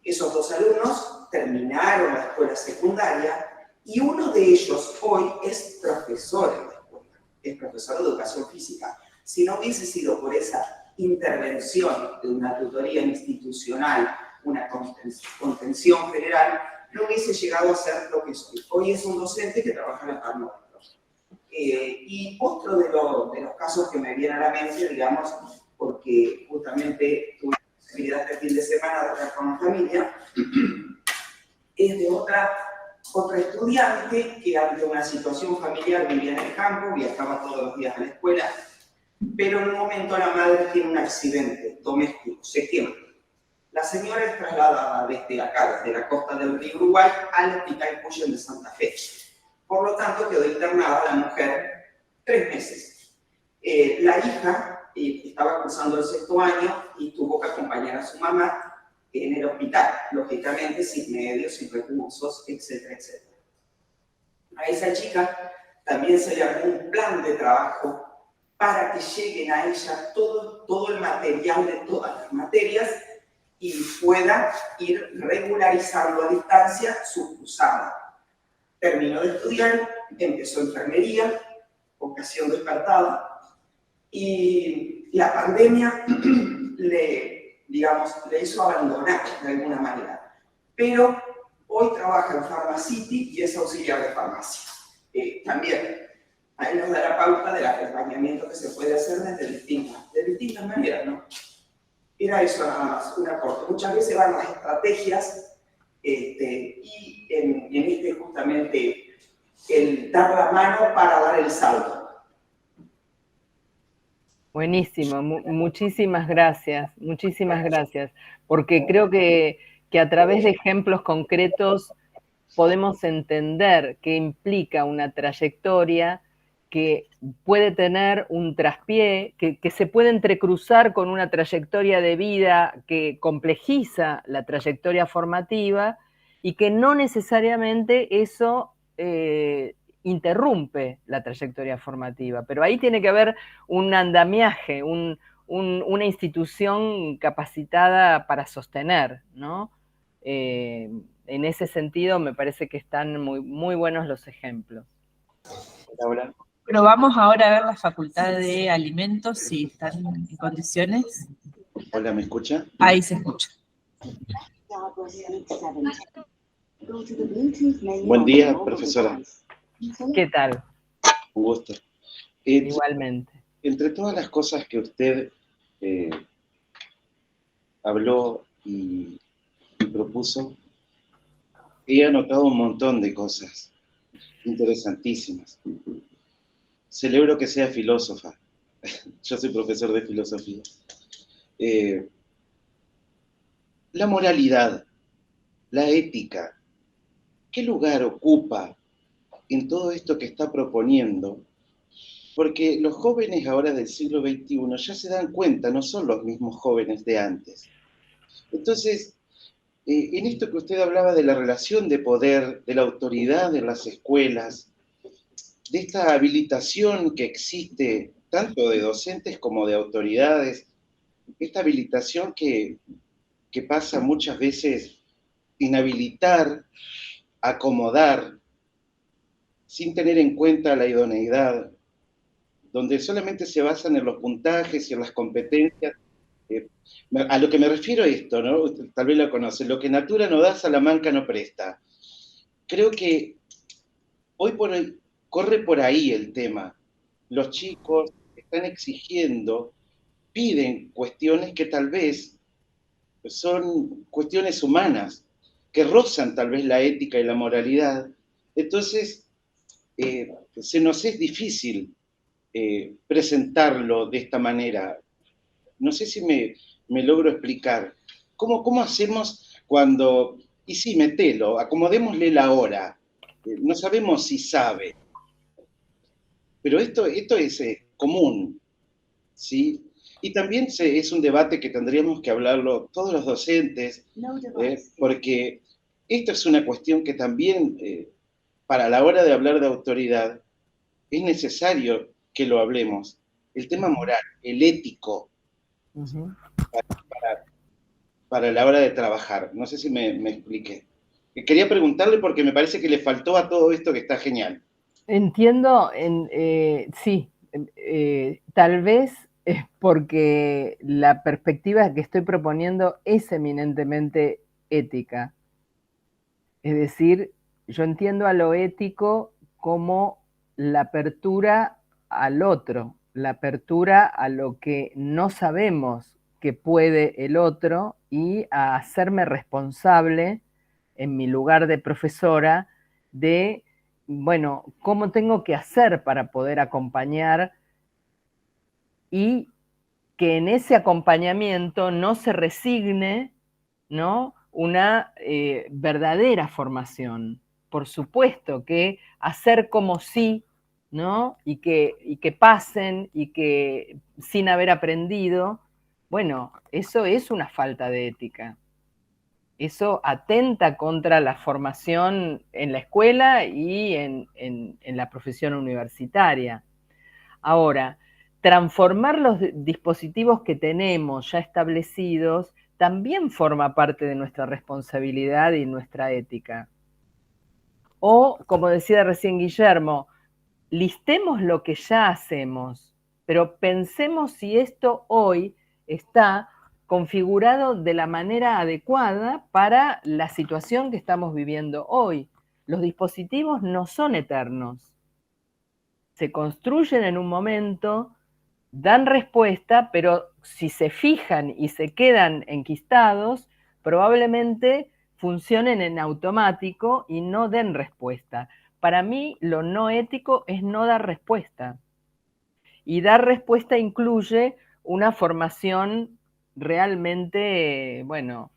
Esos dos alumnos terminaron la escuela secundaria y uno de ellos hoy es profesor en la escuela, es profesor de educación física. Si no hubiese sido por esa intervención de una tutoría institucional, una contención general, no hubiese llegado a ser lo que soy. Hoy es un docente que trabaja en el Parnómetro. Y otro de los casos que me viene a la mente, digamos, porque justamente tuve la posibilidad este fin de semana de hablar con la familia, es de otra estudiante que ante una situación familiar vivía en el campo, viajaba todos los días a la escuela, pero en un momento la madre tiene un accidente doméstico, se quema. La señora es trasladada desde acá, desde la costa del río Uruguay, al Hospital Cuyen de Santa Fe. Por lo tanto, quedó internada la mujer 3 meses. La hija estaba cursando el 6º año y tuvo que acompañar a su mamá en el hospital, lógicamente sin medios, sin recursos, etcétera, etcétera. A esa chica también se le armó un plan de trabajo para que lleguen a ella todo el material de todas las materias y pueda ir regularizando a distancia su cursada. Terminó de estudiar, empezó enfermería, vocación despertada, y la pandemia le hizo abandonar de alguna manera. Pero hoy trabaja en Pharmacity y es auxiliar de farmacia. También, ahí nos da la pauta del acompañamiento que se puede hacer de distintas maneras, ¿no? Era eso nada más, un aporte. Muchas veces van las estrategias y en justamente el dar la mano para dar el salto. Buenísimo, muchísimas gracias, porque creo que a través de ejemplos concretos podemos entender qué implica una trayectoria que puede tener un traspié, que se puede entrecruzar con una trayectoria de vida que complejiza la trayectoria formativa y que no necesariamente eso interrumpe la trayectoria formativa. Pero ahí tiene que haber un andamiaje, una institución capacitada para sostener, ¿no? En ese sentido me parece que están muy, muy buenos los ejemplos. Hola. Pero vamos ahora a ver la Facultad de Alimentos, si están en condiciones. Hola, ¿me escucha? Ahí se escucha. Buen día, profesora. ¿Qué tal? Un gusto. Igualmente. Entre todas las cosas que usted habló y propuso, he anotado un montón de cosas interesantísimas. Celebro que sea filósofa. Yo soy profesor de filosofía. La moralidad, la ética, ¿qué lugar ocupa en todo esto que está proponiendo? Porque los jóvenes ahora del siglo XXI ya se dan cuenta, no son los mismos jóvenes de antes. Entonces, en esto que usted hablaba de la relación de poder, de la autoridad en las escuelas, de esta habilitación que existe tanto de docentes como de autoridades, esta habilitación que pasa muchas veces inhabilitar, acomodar, sin tener en cuenta la idoneidad, donde solamente se basan en los puntajes y en las competencias. A lo que me refiero a esto, ¿no? Tal vez lo conocen, lo que Natura no da, Salamanca no presta. Creo que hoy por hoy corre por ahí el tema. Los chicos están exigiendo, piden cuestiones que tal vez son cuestiones humanas, que rozan tal vez la ética y la moralidad. Entonces, se nos es difícil presentarlo de esta manera. No sé si me logro explicar. ¿Cómo hacemos cuando, y sí, metelo, acomodémosle la hora? No sabemos si sabe, pero esto es común, ¿sí? Y también es un debate que tendríamos que hablarlo todos los docentes, porque esto es una cuestión que también, para la hora de hablar de autoridad, es necesario que lo hablemos. El tema moral, el ético, para la hora de trabajar. No sé si me expliqué. Quería preguntarle porque me parece que le faltó a todo esto que está genial. Entiendo, sí, tal vez es porque la perspectiva que estoy proponiendo es eminentemente ética. Es decir, yo entiendo a lo ético como la apertura al otro, la apertura a lo que no sabemos que puede el otro y a hacerme responsable en mi lugar de profesora de, bueno, cómo tengo que hacer para poder acompañar y que en ese acompañamiento no se resigne, ¿no?, una verdadera formación. Por supuesto que hacer como sí, ¿no?, y que pasen y que sin haber aprendido, bueno, eso es una falta de ética. Eso atenta contra la formación en la escuela y en la profesión universitaria. Ahora, transformar los dispositivos que tenemos ya establecidos también forma parte de nuestra responsabilidad y nuestra ética. O, como decía recién Guillermo, listemos lo que ya hacemos, pero pensemos si esto hoy está configurado de la manera adecuada para la situación que estamos viviendo hoy. Los dispositivos no son eternos. Se construyen en un momento, dan respuesta, pero si se fijan y se quedan enquistados, probablemente funcionen en automático y no den respuesta. Para mí, lo no ético es no dar respuesta. Y dar respuesta incluye una formación realmente, bueno,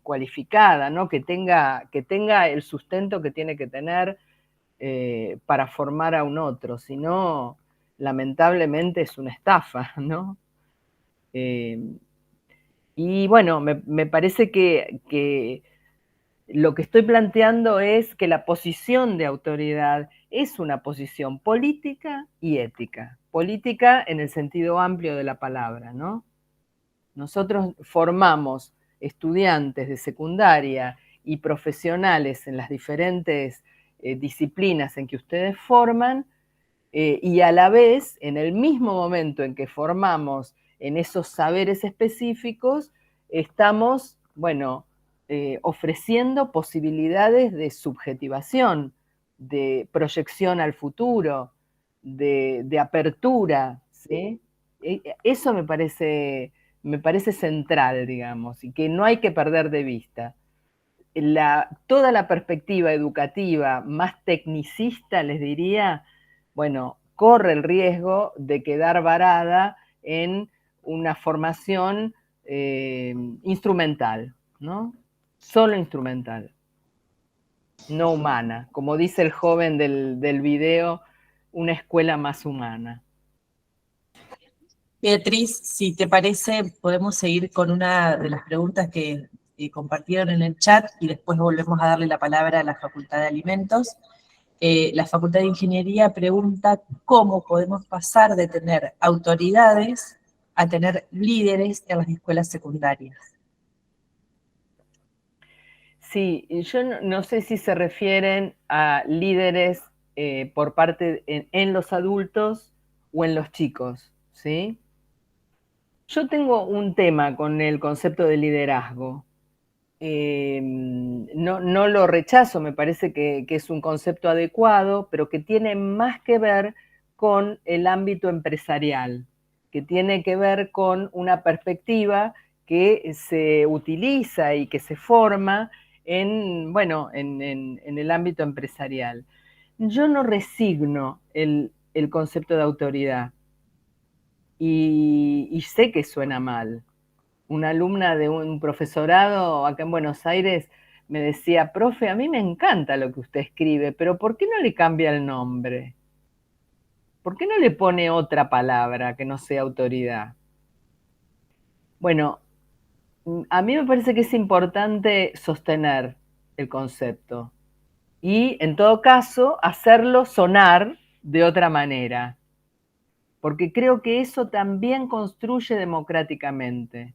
cualificada, ¿no?, que tenga el sustento que tiene que tener para formar a un otro, si no, lamentablemente es una estafa, ¿no? Y bueno, me parece que lo que estoy planteando es que la posición de autoridad es una posición política y ética. Política en el sentido amplio de la palabra, ¿no? Nosotros formamos estudiantes de secundaria y profesionales en las diferentes disciplinas en que ustedes forman, y a la vez, en el mismo momento en que formamos en esos saberes específicos, estamos, bueno, ofreciendo posibilidades de subjetivación de proyección al futuro, de apertura, ¿sí? Eso me parece central, digamos, y que no hay que perder de vista. Toda la perspectiva educativa más tecnicista, les diría, bueno, corre el riesgo de quedar varada en una formación instrumental, ¿no? Solo instrumental, no humana. Como dice el joven del video, una escuela más humana. Beatriz, si te parece, podemos seguir con una de las preguntas que compartieron en el chat y después volvemos a darle la palabra a la Facultad de Alimentos. La Facultad de Ingeniería pregunta cómo podemos pasar de tener autoridades a tener líderes en las escuelas secundarias. Sí, yo no sé si se refieren a líderes por parte en los adultos o en los chicos, ¿sí? Yo tengo un tema con el concepto de liderazgo. No lo rechazo, me parece que es un concepto adecuado, pero que tiene más que ver con el ámbito empresarial, que tiene que ver con una perspectiva que se utiliza y que se forma en el ámbito empresarial. Yo no resigno el concepto de autoridad y sé que suena mal. Una alumna de un profesorado acá en Buenos Aires me decía, profe, a mí me encanta lo que usted escribe, pero ¿por qué no le cambia el nombre? ¿Por qué no le pone otra palabra que no sea autoridad? Bueno, a mí me parece que es importante sostener el concepto y, en todo caso, hacerlo sonar de otra manera, porque creo que eso también construye democráticamente.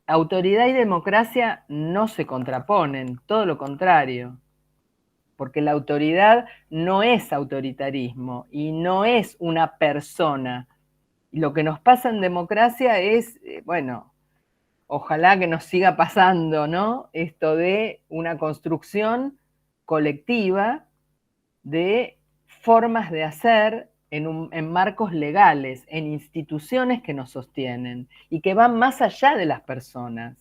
Autoridad y democracia no se contraponen, todo lo contrario, porque la autoridad no es autoritarismo y no es una persona. Y lo que nos pasa en democracia es, ojalá que nos siga pasando, ¿no? Esto de una construcción colectiva de formas de hacer en marcos legales, en instituciones que nos sostienen y que van más allá de las personas.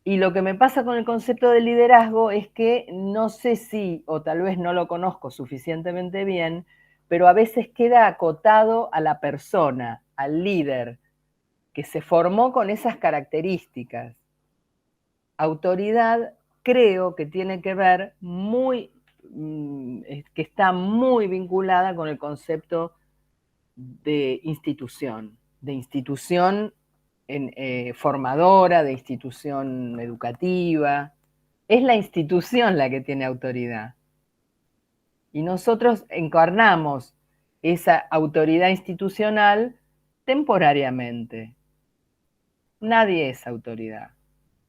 Y lo que me pasa con el concepto de liderazgo es que no sé si, o tal vez no lo conozco suficientemente bien, pero a veces queda acotado a la persona, al líder, que se formó con esas características. Autoridad creo que tiene que ver que está muy vinculada con el concepto de institución formadora, de institución educativa. Es la institución la que tiene autoridad. Y nosotros encarnamos esa autoridad institucional temporariamente. Nadie es autoridad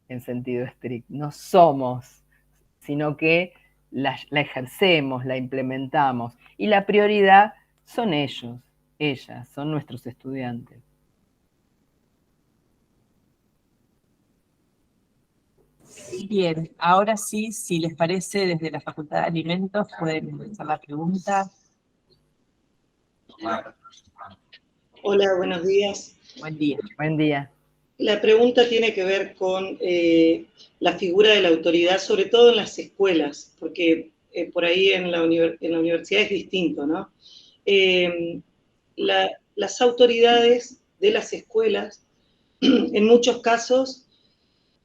en sentido estricto, no somos, sino que la ejercemos, la implementamos. Y la prioridad son ellos, ellas, son nuestros estudiantes. Bien, ahora sí, si les parece, desde la Facultad de Alimentos pueden empezar la pregunta. Hola, buenos días. Buen día. Buen día. La pregunta tiene que ver con la figura de la autoridad, sobre todo en las escuelas, porque por ahí en la universidad es distinto, ¿no? Las autoridades de las escuelas, en muchos casos,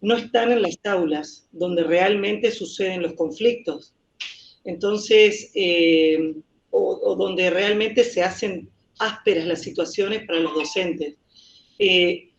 no están en las aulas, donde realmente suceden los conflictos. Entonces, o donde realmente se hacen ásperas las situaciones para los docentes. Y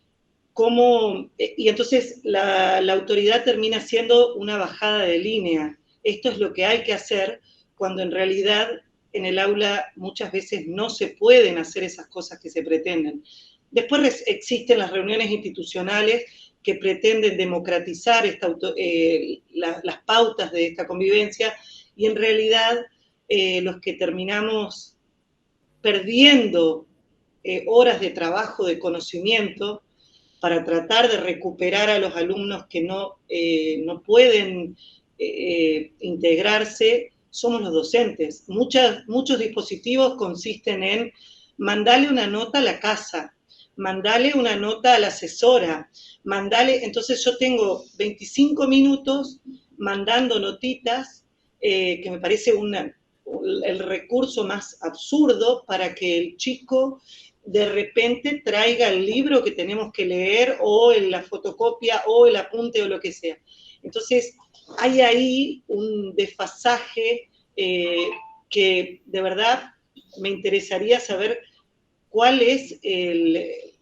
entonces la autoridad termina siendo una bajada de línea. Esto es lo que hay que hacer cuando en realidad en el aula muchas veces no se pueden hacer esas cosas que se pretenden. Después existen las reuniones institucionales que pretenden democratizar las pautas de esta convivencia y en realidad los que terminamos perdiendo horas de trabajo, de conocimiento, para tratar de recuperar a los alumnos que no pueden integrarse somos los docentes. Muchos dispositivos consisten en mandarle una nota a la casa, mandarle una nota a la asesora, entonces yo tengo 25 minutos mandando notitas, que me parece el recurso más absurdo para que el chico de repente traiga el libro que tenemos que leer, o la fotocopia, o el apunte, o lo que sea. Entonces, hay ahí un desfasaje que de verdad me interesaría saber cuál es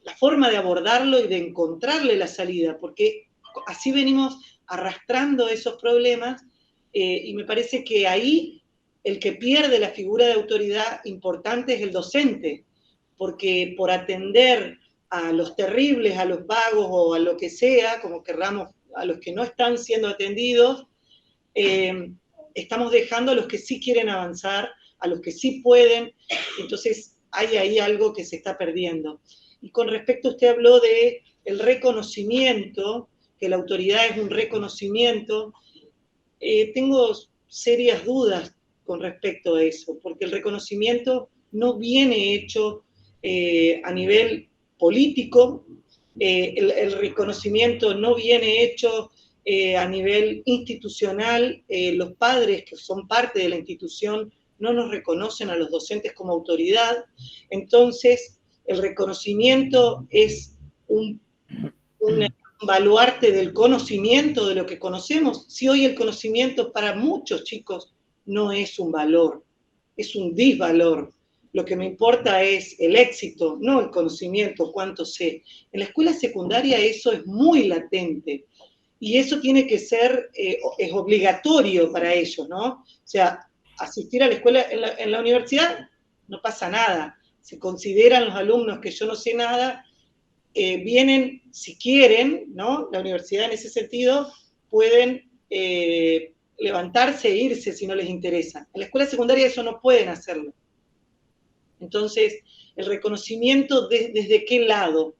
la forma de abordarlo y de encontrarle la salida, porque así venimos arrastrando esos problemas, y me parece que ahí el que pierde la figura de autoridad importante es el docente, porque por atender a los terribles, a los vagos o a lo que sea, como querramos, a los que no están siendo atendidos, estamos dejando a los que sí quieren avanzar, a los que sí pueden. Entonces hay ahí algo que se está perdiendo. Y con respecto, usted habló de el reconocimiento, que la autoridad es un reconocimiento. Tengo serias dudas con respecto a eso, porque el reconocimiento no viene hecho a nivel político, el reconocimiento no viene hecho a nivel institucional. Los padres que son parte de la institución no nos reconocen a los docentes como autoridad. Entonces, el reconocimiento es un baluarte del conocimiento, de lo que conocemos. Si hoy el conocimiento para muchos chicos no es un valor, es un disvalor. Lo que me importa es el éxito, no el conocimiento, cuánto sé. En la escuela secundaria eso es muy latente, y eso tiene que ser, es obligatorio para ellos, ¿no? O sea, asistir a la escuela, en la universidad no pasa nada. Se consideran los alumnos que yo no sé nada, vienen si quieren, ¿no? La universidad en ese sentido pueden levantarse e irse si no les interesa. En la escuela secundaria eso no pueden hacerlo. Entonces, el reconocimiento ¿desde qué lado?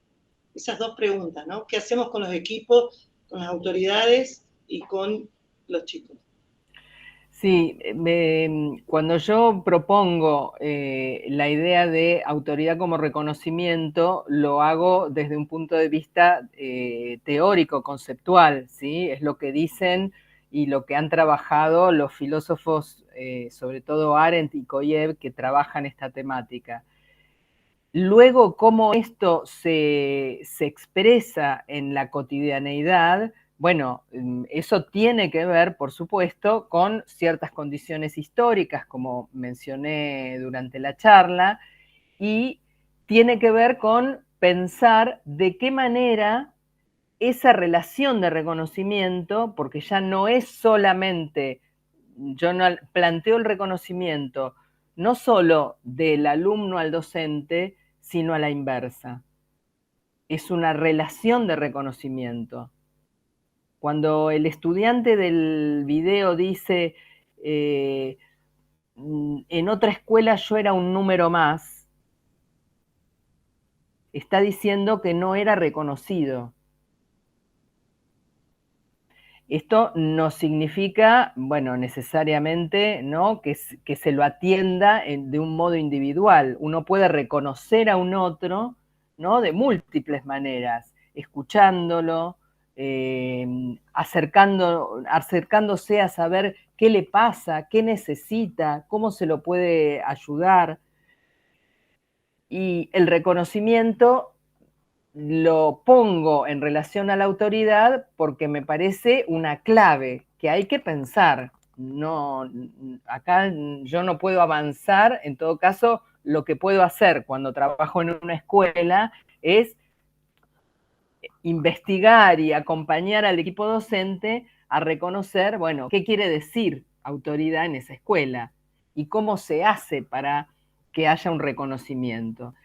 Esas dos preguntas, ¿no? ¿Qué hacemos con los equipos, con las autoridades y con los chicos? Sí, cuando yo propongo la idea de autoridad como reconocimiento, lo hago desde un punto de vista teórico, conceptual, ¿sí? Es lo que dicen y lo que han trabajado los filósofos, sobre todo Arendt y Koyev, que trabajan esta temática. Luego, cómo esto se expresa en la cotidianeidad, bueno, eso tiene que ver, por supuesto, con ciertas condiciones históricas, como mencioné durante la charla, y tiene que ver con pensar de qué manera esa relación de reconocimiento, porque ya no es solamente, yo no planteo el reconocimiento no solo del alumno al docente, sino a la inversa. Es una relación de reconocimiento. Cuando el estudiante del video dice, en otra escuela yo era un número más, está diciendo que no era reconocido. Esto no significa, bueno, necesariamente, ¿no?, que se lo atienda de un modo individual. Uno puede reconocer a un otro, ¿no?, de múltiples maneras, escuchándolo, acercándose a saber qué le pasa, qué necesita, cómo se lo puede ayudar. Y el reconocimiento lo pongo en relación a la autoridad porque me parece una clave que hay que pensar. No, acá yo no puedo avanzar. En todo caso, lo que puedo hacer cuando trabajo en una escuela es investigar y acompañar al equipo docente a reconocer, bueno, qué quiere decir autoridad en esa escuela y cómo se hace para que haya un reconocimiento.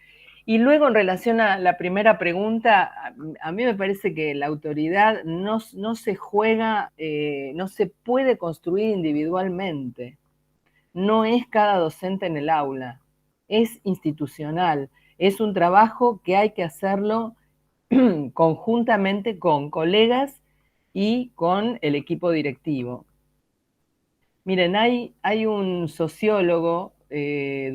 Y luego, en relación a la primera pregunta, a mí me parece que la autoridad no se juega, no se puede construir individualmente. No es cada docente en el aula, es institucional, es un trabajo que hay que hacerlo conjuntamente con colegas y con el equipo directivo. Miren, hay un sociólogo, François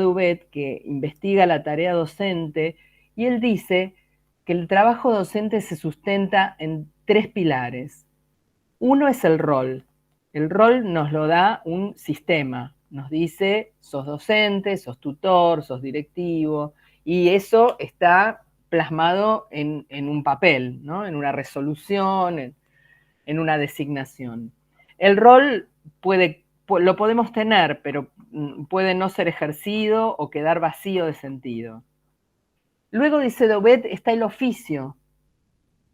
Dubet, que investiga la tarea docente, y él dice que el trabajo docente se sustenta en 3 pilares. Uno es el rol. El rol nos lo da un sistema. Nos dice, sos docente, sos tutor, sos directivo, y eso está plasmado en un papel, ¿no? En una resolución, en una designación. El rol lo podemos tener, pero puede no ser ejercido o quedar vacío de sentido. Luego, dice Dubet, está el oficio.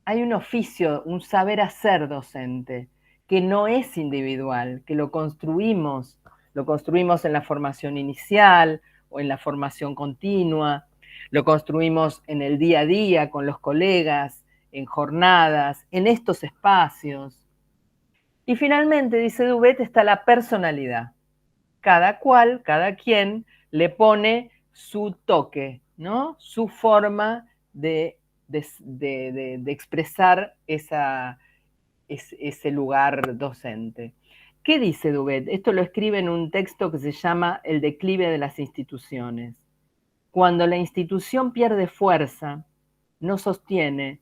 Hay un oficio, un saber hacer docente, que no es individual, que lo construimos en la formación inicial o en la formación continua, lo construimos en el día a día con los colegas, en jornadas, en estos espacios. Y finalmente, dice Dubet, está la personalidad. Cada quien le pone su toque, ¿no? Su forma de expresar ese lugar docente. ¿Qué dice Dubet? Esto lo escribe en un texto que se llama El declive de las instituciones. Cuando la institución pierde fuerza, no sostiene,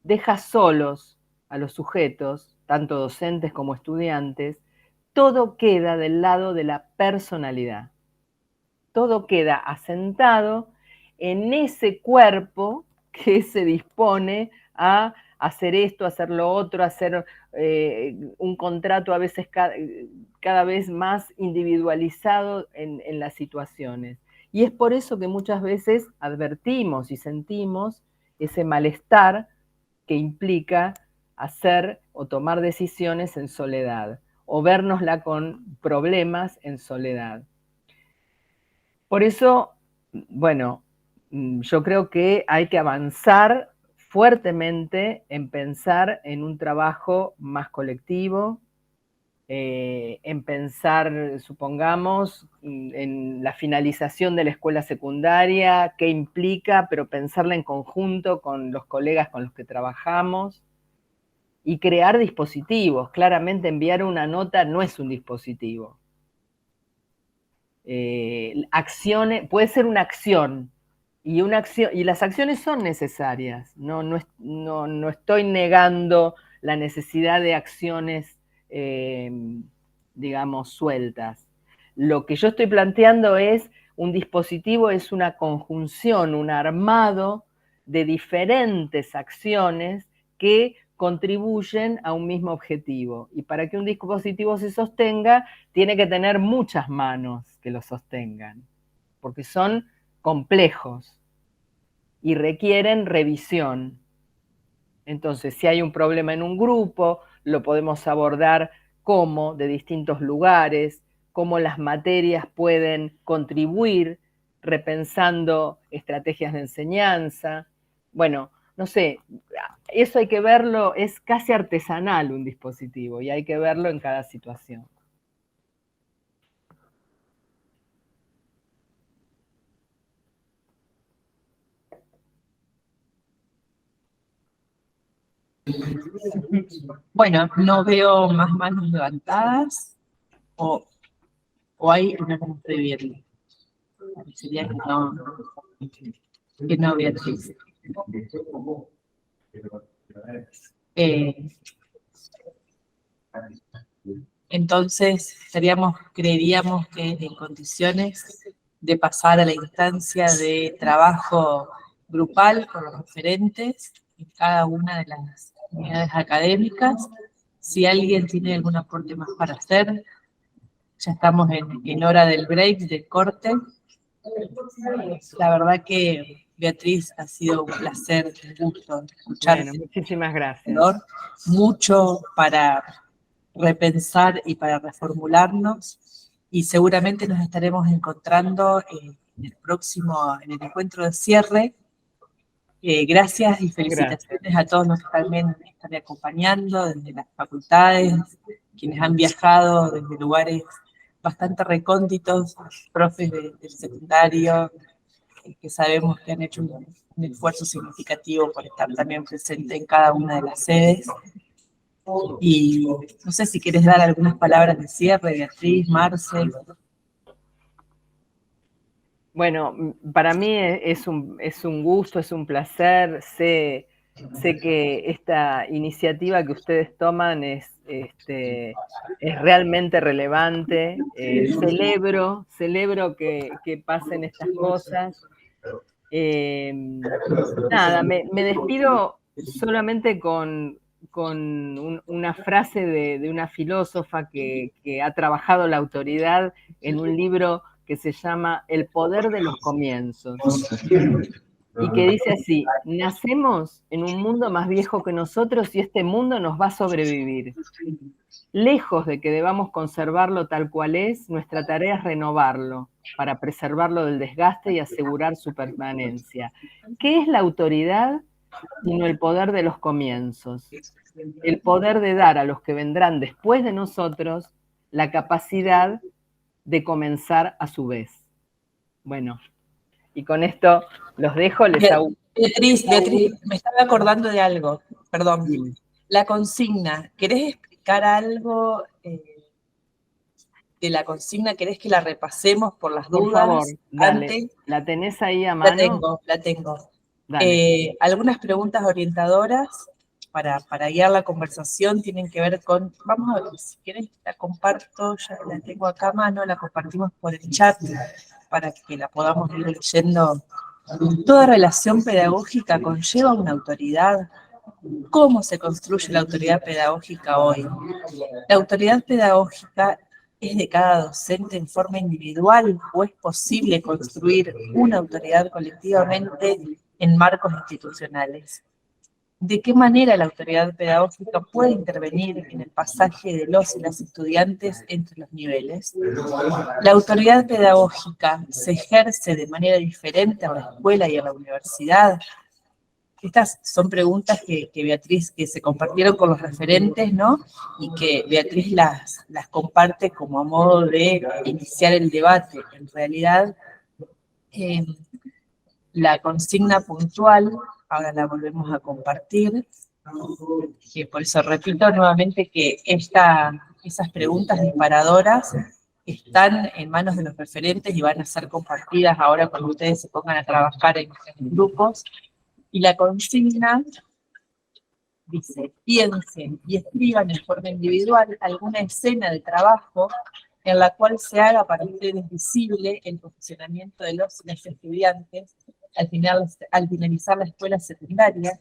deja solos a los sujetos, tanto docentes como estudiantes, todo queda del lado de la personalidad. Todo queda asentado en ese cuerpo que se dispone a hacer esto, hacer lo otro, hacer un contrato a veces cada vez más individualizado en las situaciones. Y es por eso que muchas veces advertimos y sentimos ese malestar que implica hacer o tomar decisiones en soledad, o vernosla con problemas en soledad. Por eso, bueno, yo creo que hay que avanzar fuertemente en pensar en un trabajo más colectivo, en pensar, supongamos, en la finalización de la escuela secundaria, qué implica, pero pensarla en conjunto con los colegas con los que trabajamos, y crear dispositivos. Claramente enviar una nota no es un dispositivo. Acciones, puede ser una acción, y las acciones son necesarias. No estoy negando la necesidad de acciones, digamos, sueltas. Lo que yo estoy planteando es, un dispositivo es una conjunción, un armado de diferentes acciones que contribuyen a un mismo objetivo. Y para que un dispositivo se sostenga, tiene que tener muchas manos que lo sostengan, porque son complejos y requieren revisión. Entonces, si hay un problema en un grupo, lo podemos abordar cómo, de distintos lugares, cómo las materias pueden contribuir, repensando estrategias de enseñanza. Bueno, no sé, eso hay que verlo, es casi artesanal un dispositivo, y hay que verlo en cada situación. Bueno, no veo más manos levantadas, o hay una que no estoy viendo. Sería que no, Beatriz. Entonces, creeríamos que en condiciones de pasar a la instancia de trabajo grupal con los referentes en cada una de las unidades académicas. Si alguien tiene algún aporte más para hacer, ya estamos en hora del break, del corte. La verdad que, Beatriz, ha sido un placer, un gusto escucharte. Bueno, muchísimas gracias. Mucho para repensar y para reformularnos, y seguramente nos estaremos encontrando en el encuentro de cierre. Gracias y felicitaciones a todos los que también están acompañando desde las facultades, quienes han viajado desde lugares bastante recónditos, profes del secundario, que sabemos que han hecho un esfuerzo significativo por estar también presente en cada una de las sedes. Y no sé si quieres dar algunas palabras de cierre, Beatriz, Marce. Bueno, para mí es un gusto, es un placer. Sé que esta iniciativa que ustedes toman es realmente relevante. Celebro que pasen estas cosas. Nada, me despido solamente con una frase de una filósofa que ha trabajado la autoridad en un libro que se llama El poder de los comienzos, y que dice así: nacemos en un mundo más viejo que nosotros y este mundo nos va a sobrevivir. Lejos de que debamos conservarlo tal cual es, nuestra tarea es renovarlo para preservarlo del desgaste y asegurar su permanencia. ¿Qué es la autoridad sino el poder de los comienzos? El poder de dar a los que vendrán después de nosotros la capacidad de comenzar a su vez. Bueno, y con esto los dejo. Beatriz, me estaba acordando de algo, perdón. La consigna, ¿querés explicar algo de la consigna? ¿Querés que la repasemos por las dudas? Por favor, dale. Antes? ¿La tenés ahí a mano? La tengo. Algunas preguntas orientadoras para guiar la conversación tienen que ver con, vamos a ver, si querés la comparto, ya la tengo acá a mano, la compartimos por el chat para que la podamos ir leyendo. ¿Toda relación pedagógica conlleva una autoridad? ¿Cómo se construye la autoridad pedagógica hoy? ¿La autoridad pedagógica es de cada docente en forma individual o es posible construir una autoridad colectivamente en marcos institucionales? ¿De qué manera la autoridad pedagógica puede intervenir en el pasaje de los y las estudiantes entre los niveles? ¿La autoridad pedagógica se ejerce de manera diferente en la escuela y en la universidad? Estas son preguntas que Beatriz, que se compartieron con los referentes, ¿no? Y que Beatriz las comparte como a modo de iniciar el debate. En realidad, la consigna puntual, ahora la volvemos a compartir, que por eso repito nuevamente que esas preguntas disparadoras están en manos de los referentes y van a ser compartidas ahora cuando ustedes se pongan a trabajar en grupos. Y la consigna dice: piensen y escriban en forma individual alguna escena de trabajo en la cual se haga para ustedes visible el posicionamiento de los y las estudiantes al finalizar la escuela secundaria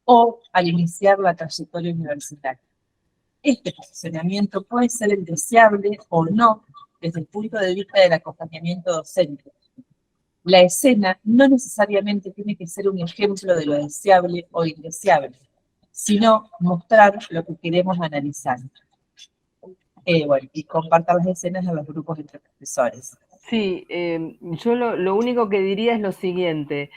o al iniciar la trayectoria universitaria. Este posicionamiento puede ser el deseable o no desde el punto de vista del acompañamiento docente. La escena no necesariamente tiene que ser un ejemplo de lo deseable o indeseable, sino mostrar lo que queremos analizar. Y compartan las escenas a los grupos entre profesores. Sí, yo lo único que diría es lo siguiente: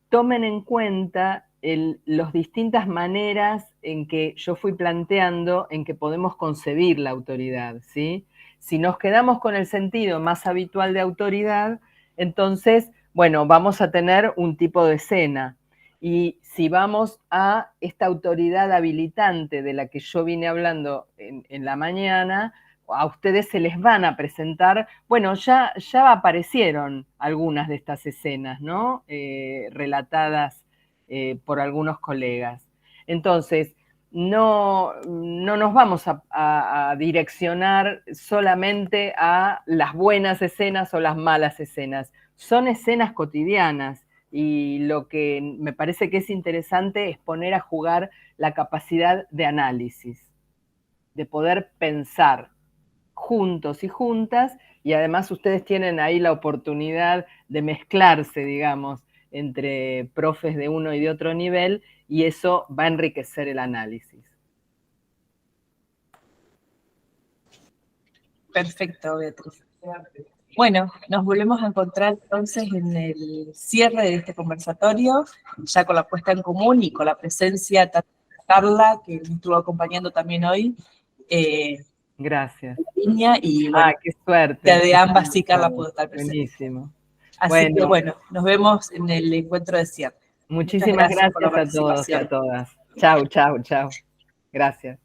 tomen en cuenta las distintas maneras en que yo fui planteando en que podemos concebir la autoridad, ¿sí? Si nos quedamos con el sentido más habitual de autoridad, entonces, bueno, vamos a tener un tipo de escena. Y si vamos a esta autoridad habilitante de la que yo vine hablando en la mañana, a ustedes se les van a presentar, bueno, ya aparecieron algunas de estas escenas, ¿no? Relatadas por algunos colegas. Entonces, no nos vamos a direccionar solamente a las buenas escenas o las malas escenas. Son escenas cotidianas y lo que me parece que es interesante es poner a jugar la capacidad de análisis, de poder pensar juntos y juntas, y además ustedes tienen ahí la oportunidad de mezclarse, digamos, entre profes de uno y de otro nivel, y eso va a enriquecer el análisis. Perfecto, Beatriz. Bueno, nos volvemos a encontrar entonces en el cierre de este conversatorio, ya con la puesta en común y con la presencia de Carla, que nos estuvo acompañando también hoy. Gracias. Y bueno, qué suerte. De ambas sí, Carla pudo estar presente. Buenísimo. Así que bueno, nos vemos en el encuentro de cierre. Muchísimas gracias a todos y a todas. Chau, chau, chau. Gracias.